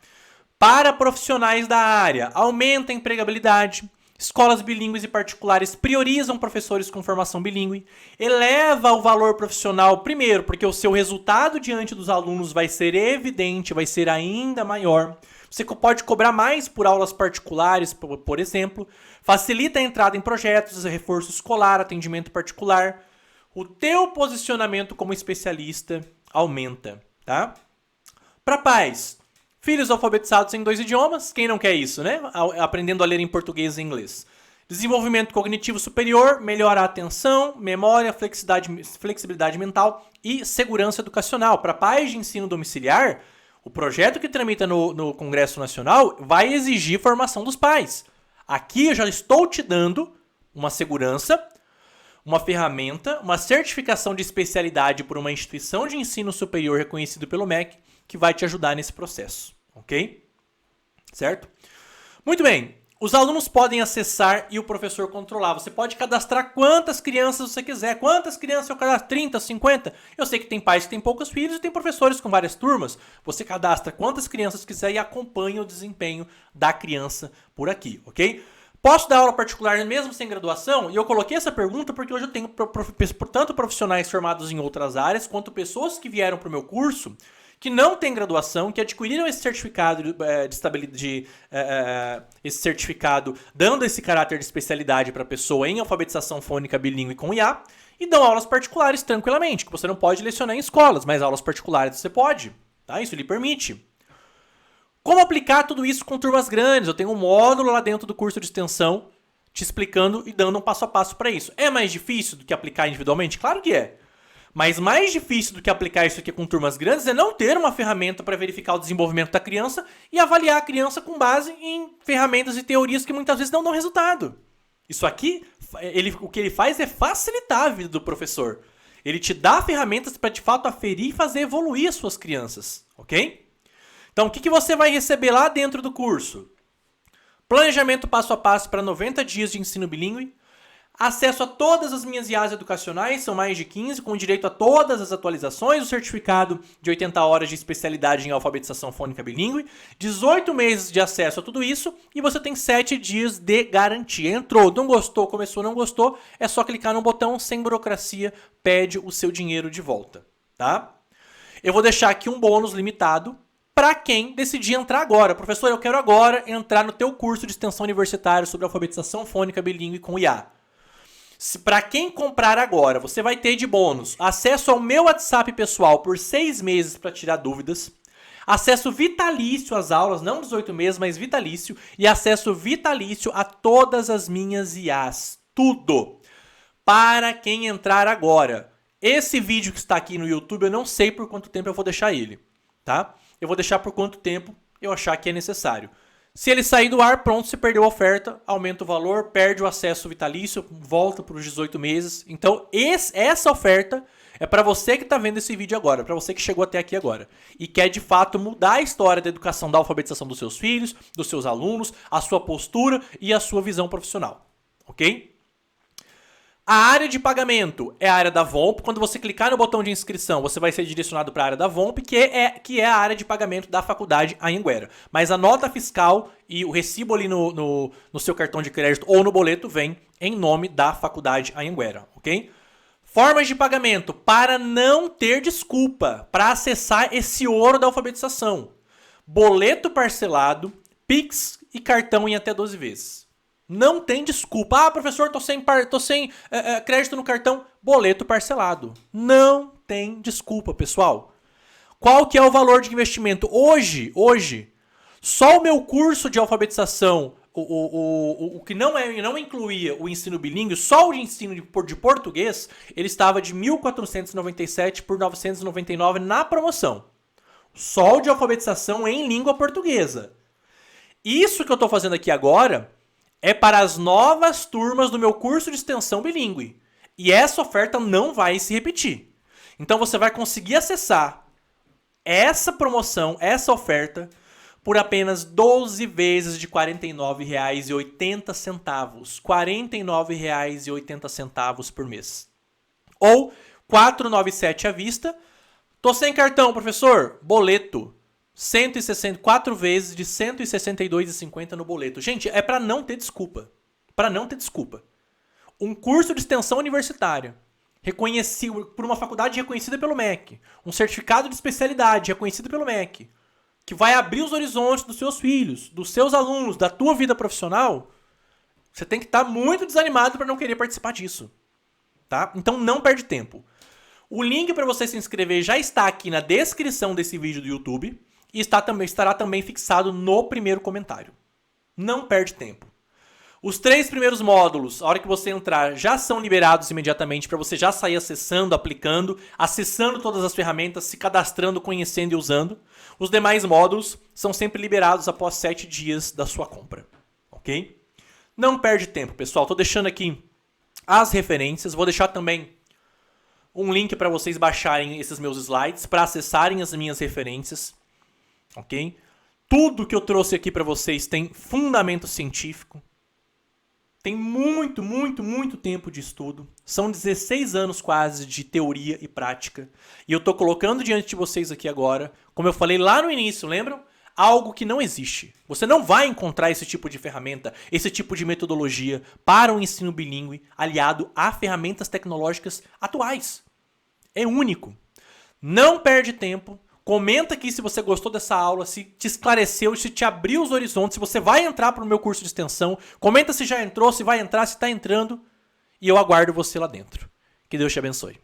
Para profissionais da área, aumenta a empregabilidade. Escolas bilíngues e particulares priorizam professores com formação bilíngue, eleva o valor profissional, primeiro, porque o seu resultado diante dos alunos vai ser evidente, vai ser ainda maior. Você pode cobrar mais por aulas particulares, por exemplo. Facilita a entrada em projetos, reforço escolar, atendimento particular. O teu posicionamento como especialista aumenta, tá? Para pais. Filhos alfabetizados em 2 idiomas, quem não quer isso, né? Aprendendo a ler em português e inglês. Desenvolvimento cognitivo superior, melhora a atenção, memória, flexibilidade mental e segurança educacional. Para pais de ensino domiciliar, o projeto que tramita no Congresso Nacional vai exigir formação dos pais. Aqui eu já estou te dando uma segurança, uma ferramenta, uma certificação de especialidade por uma instituição de ensino superior reconhecido pelo MEC, que vai te ajudar nesse processo, ok? Certo? Muito bem, os alunos podem acessar e o professor controlar. Você pode cadastrar quantas crianças você quiser. Quantas crianças eu cadastro? 30, 50? Eu sei que tem pais que têm poucos filhos e tem professores com várias turmas. Você cadastra quantas crianças quiser e acompanha o desempenho da criança por aqui, ok? Posso dar aula particular mesmo sem graduação? E eu coloquei essa pergunta porque hoje eu tenho tanto profissionais formados em outras áreas, quanto pessoas que vieram para o meu curso que não têm graduação, que adquiriram esse certificado esse certificado dando esse caráter de especialidade para a pessoa em alfabetização fônica bilíngue com IA, e dão aulas particulares tranquilamente, que você não pode lecionar em escolas, mas aulas particulares você pode, tá? Isso lhe permite. Como aplicar tudo isso com turmas grandes? Eu tenho um módulo lá dentro do curso de extensão te explicando e dando um passo a passo para isso. É mais difícil do que aplicar individualmente? Claro que é. Mas mais difícil do que aplicar isso aqui com turmas grandes é não ter uma ferramenta para verificar o desenvolvimento da criança e avaliar a criança com base em ferramentas e teorias que muitas vezes não dão resultado. Isso aqui, o que ele faz é facilitar a vida do professor. Ele te dá ferramentas para de fato aferir e fazer evoluir as suas crianças, ok? Então o que você vai receber lá dentro do curso? Planejamento passo a passo para 90 dias de ensino bilíngue. Acesso a todas as minhas IAs educacionais, são mais de 15, com direito a todas as atualizações, o certificado de 80 horas de especialidade em alfabetização fônica bilíngue, 18 meses de acesso a tudo isso e você tem 7 dias de garantia. Entrou, não gostou, começou, não gostou, é só clicar no botão, sem burocracia, pede o seu dinheiro de volta, tá? Eu vou deixar aqui um bônus limitado para quem decidir entrar agora. Professor, eu quero agora entrar no teu curso de extensão universitária sobre alfabetização fônica bilíngue com IA. Para quem comprar agora, você vai ter de bônus acesso ao meu WhatsApp pessoal por 6 meses para tirar dúvidas, acesso vitalício às aulas, não 18 meses, mas vitalício, e acesso vitalício a todas as minhas IAs. Tudo! Para quem entrar agora. Esse vídeo que está aqui no YouTube, eu não sei por quanto tempo eu vou deixar ele, tá? Eu vou deixar por quanto tempo eu achar que é necessário. Se ele sair do ar, pronto, você perdeu a oferta, aumenta o valor, perde o acesso vitalício, volta para os 18 meses. Então, essa oferta é para você que está vendo esse vídeo agora, para você que chegou até aqui agora e quer, de fato, mudar a história da educação, da alfabetização dos seus filhos, dos seus alunos, a sua postura e a sua visão profissional, ok? A área de pagamento é a área da VOMP. Quando você clicar no botão de inscrição, você vai ser direcionado para a área da VOMP, que é a área de pagamento da faculdade Anhanguera. Mas a nota fiscal e o recibo ali no seu cartão de crédito ou no boleto vem em nome da faculdade Anhanguera, ok? Formas de pagamento para não ter desculpa para acessar esse ouro da alfabetização. Boleto parcelado, Pix e cartão em até 12 vezes. Não tem desculpa. Ah, professor, tô sem crédito no cartão. Boleto parcelado. Não tem desculpa, pessoal. Qual que é o valor de investimento? Hoje, só o meu curso de alfabetização, o que não incluía o ensino bilíngue, só o de ensino de português, ele estava de 1.497 por 999 na promoção. Só o de alfabetização em língua portuguesa. Isso que eu estou fazendo aqui agora é para as novas turmas do meu curso de extensão bilíngue. E essa oferta não vai se repetir. Então você vai conseguir acessar essa promoção, essa oferta, por apenas 12 vezes de R$ 49,80. R$ 49,80 por mês. Ou R$ 497 à vista. Tô sem cartão, professor. Boleto. 164 vezes de R$ 162,50 no boleto. Gente, é para não ter desculpa. Para não ter desculpa. Um curso de extensão universitária, reconhecido por uma faculdade reconhecida pelo MEC, um certificado de especialidade reconhecido pelo MEC, que vai abrir os horizontes dos seus filhos, dos seus alunos, da tua vida profissional, você tem que estar muito desanimado para não querer participar disso. Tá? Então não perde tempo. O link para você se inscrever já está aqui na descrição desse vídeo do YouTube e estará também fixado no primeiro comentário. Não perde tempo. Os 3 primeiros módulos, a hora que você entrar, já são liberados imediatamente para você já sair acessando, aplicando, acessando todas as ferramentas, se cadastrando, conhecendo e usando. Os demais módulos são sempre liberados após 7 dias da sua compra. Ok? Não perde tempo, pessoal. Estou deixando aqui as referências. Vou deixar também um link para vocês baixarem esses meus slides, para acessarem as minhas referências. Ok? Tudo que eu trouxe aqui para vocês tem fundamento científico. Tem muito tempo de estudo. São 16 anos quase de teoria e prática. E eu estou colocando diante de vocês aqui agora, como eu falei lá no início, lembram? Algo que não existe. Você não vai encontrar esse tipo de ferramenta, esse tipo de metodologia para um ensino bilíngue aliado a ferramentas tecnológicas atuais. É único. Não perde tempo. Comenta aqui se você gostou dessa aula, se te esclareceu, se te abriu os horizontes, se você vai entrar para o meu curso de extensão. Comenta se já entrou, se vai entrar, se está entrando. E eu aguardo você lá dentro. Que Deus te abençoe.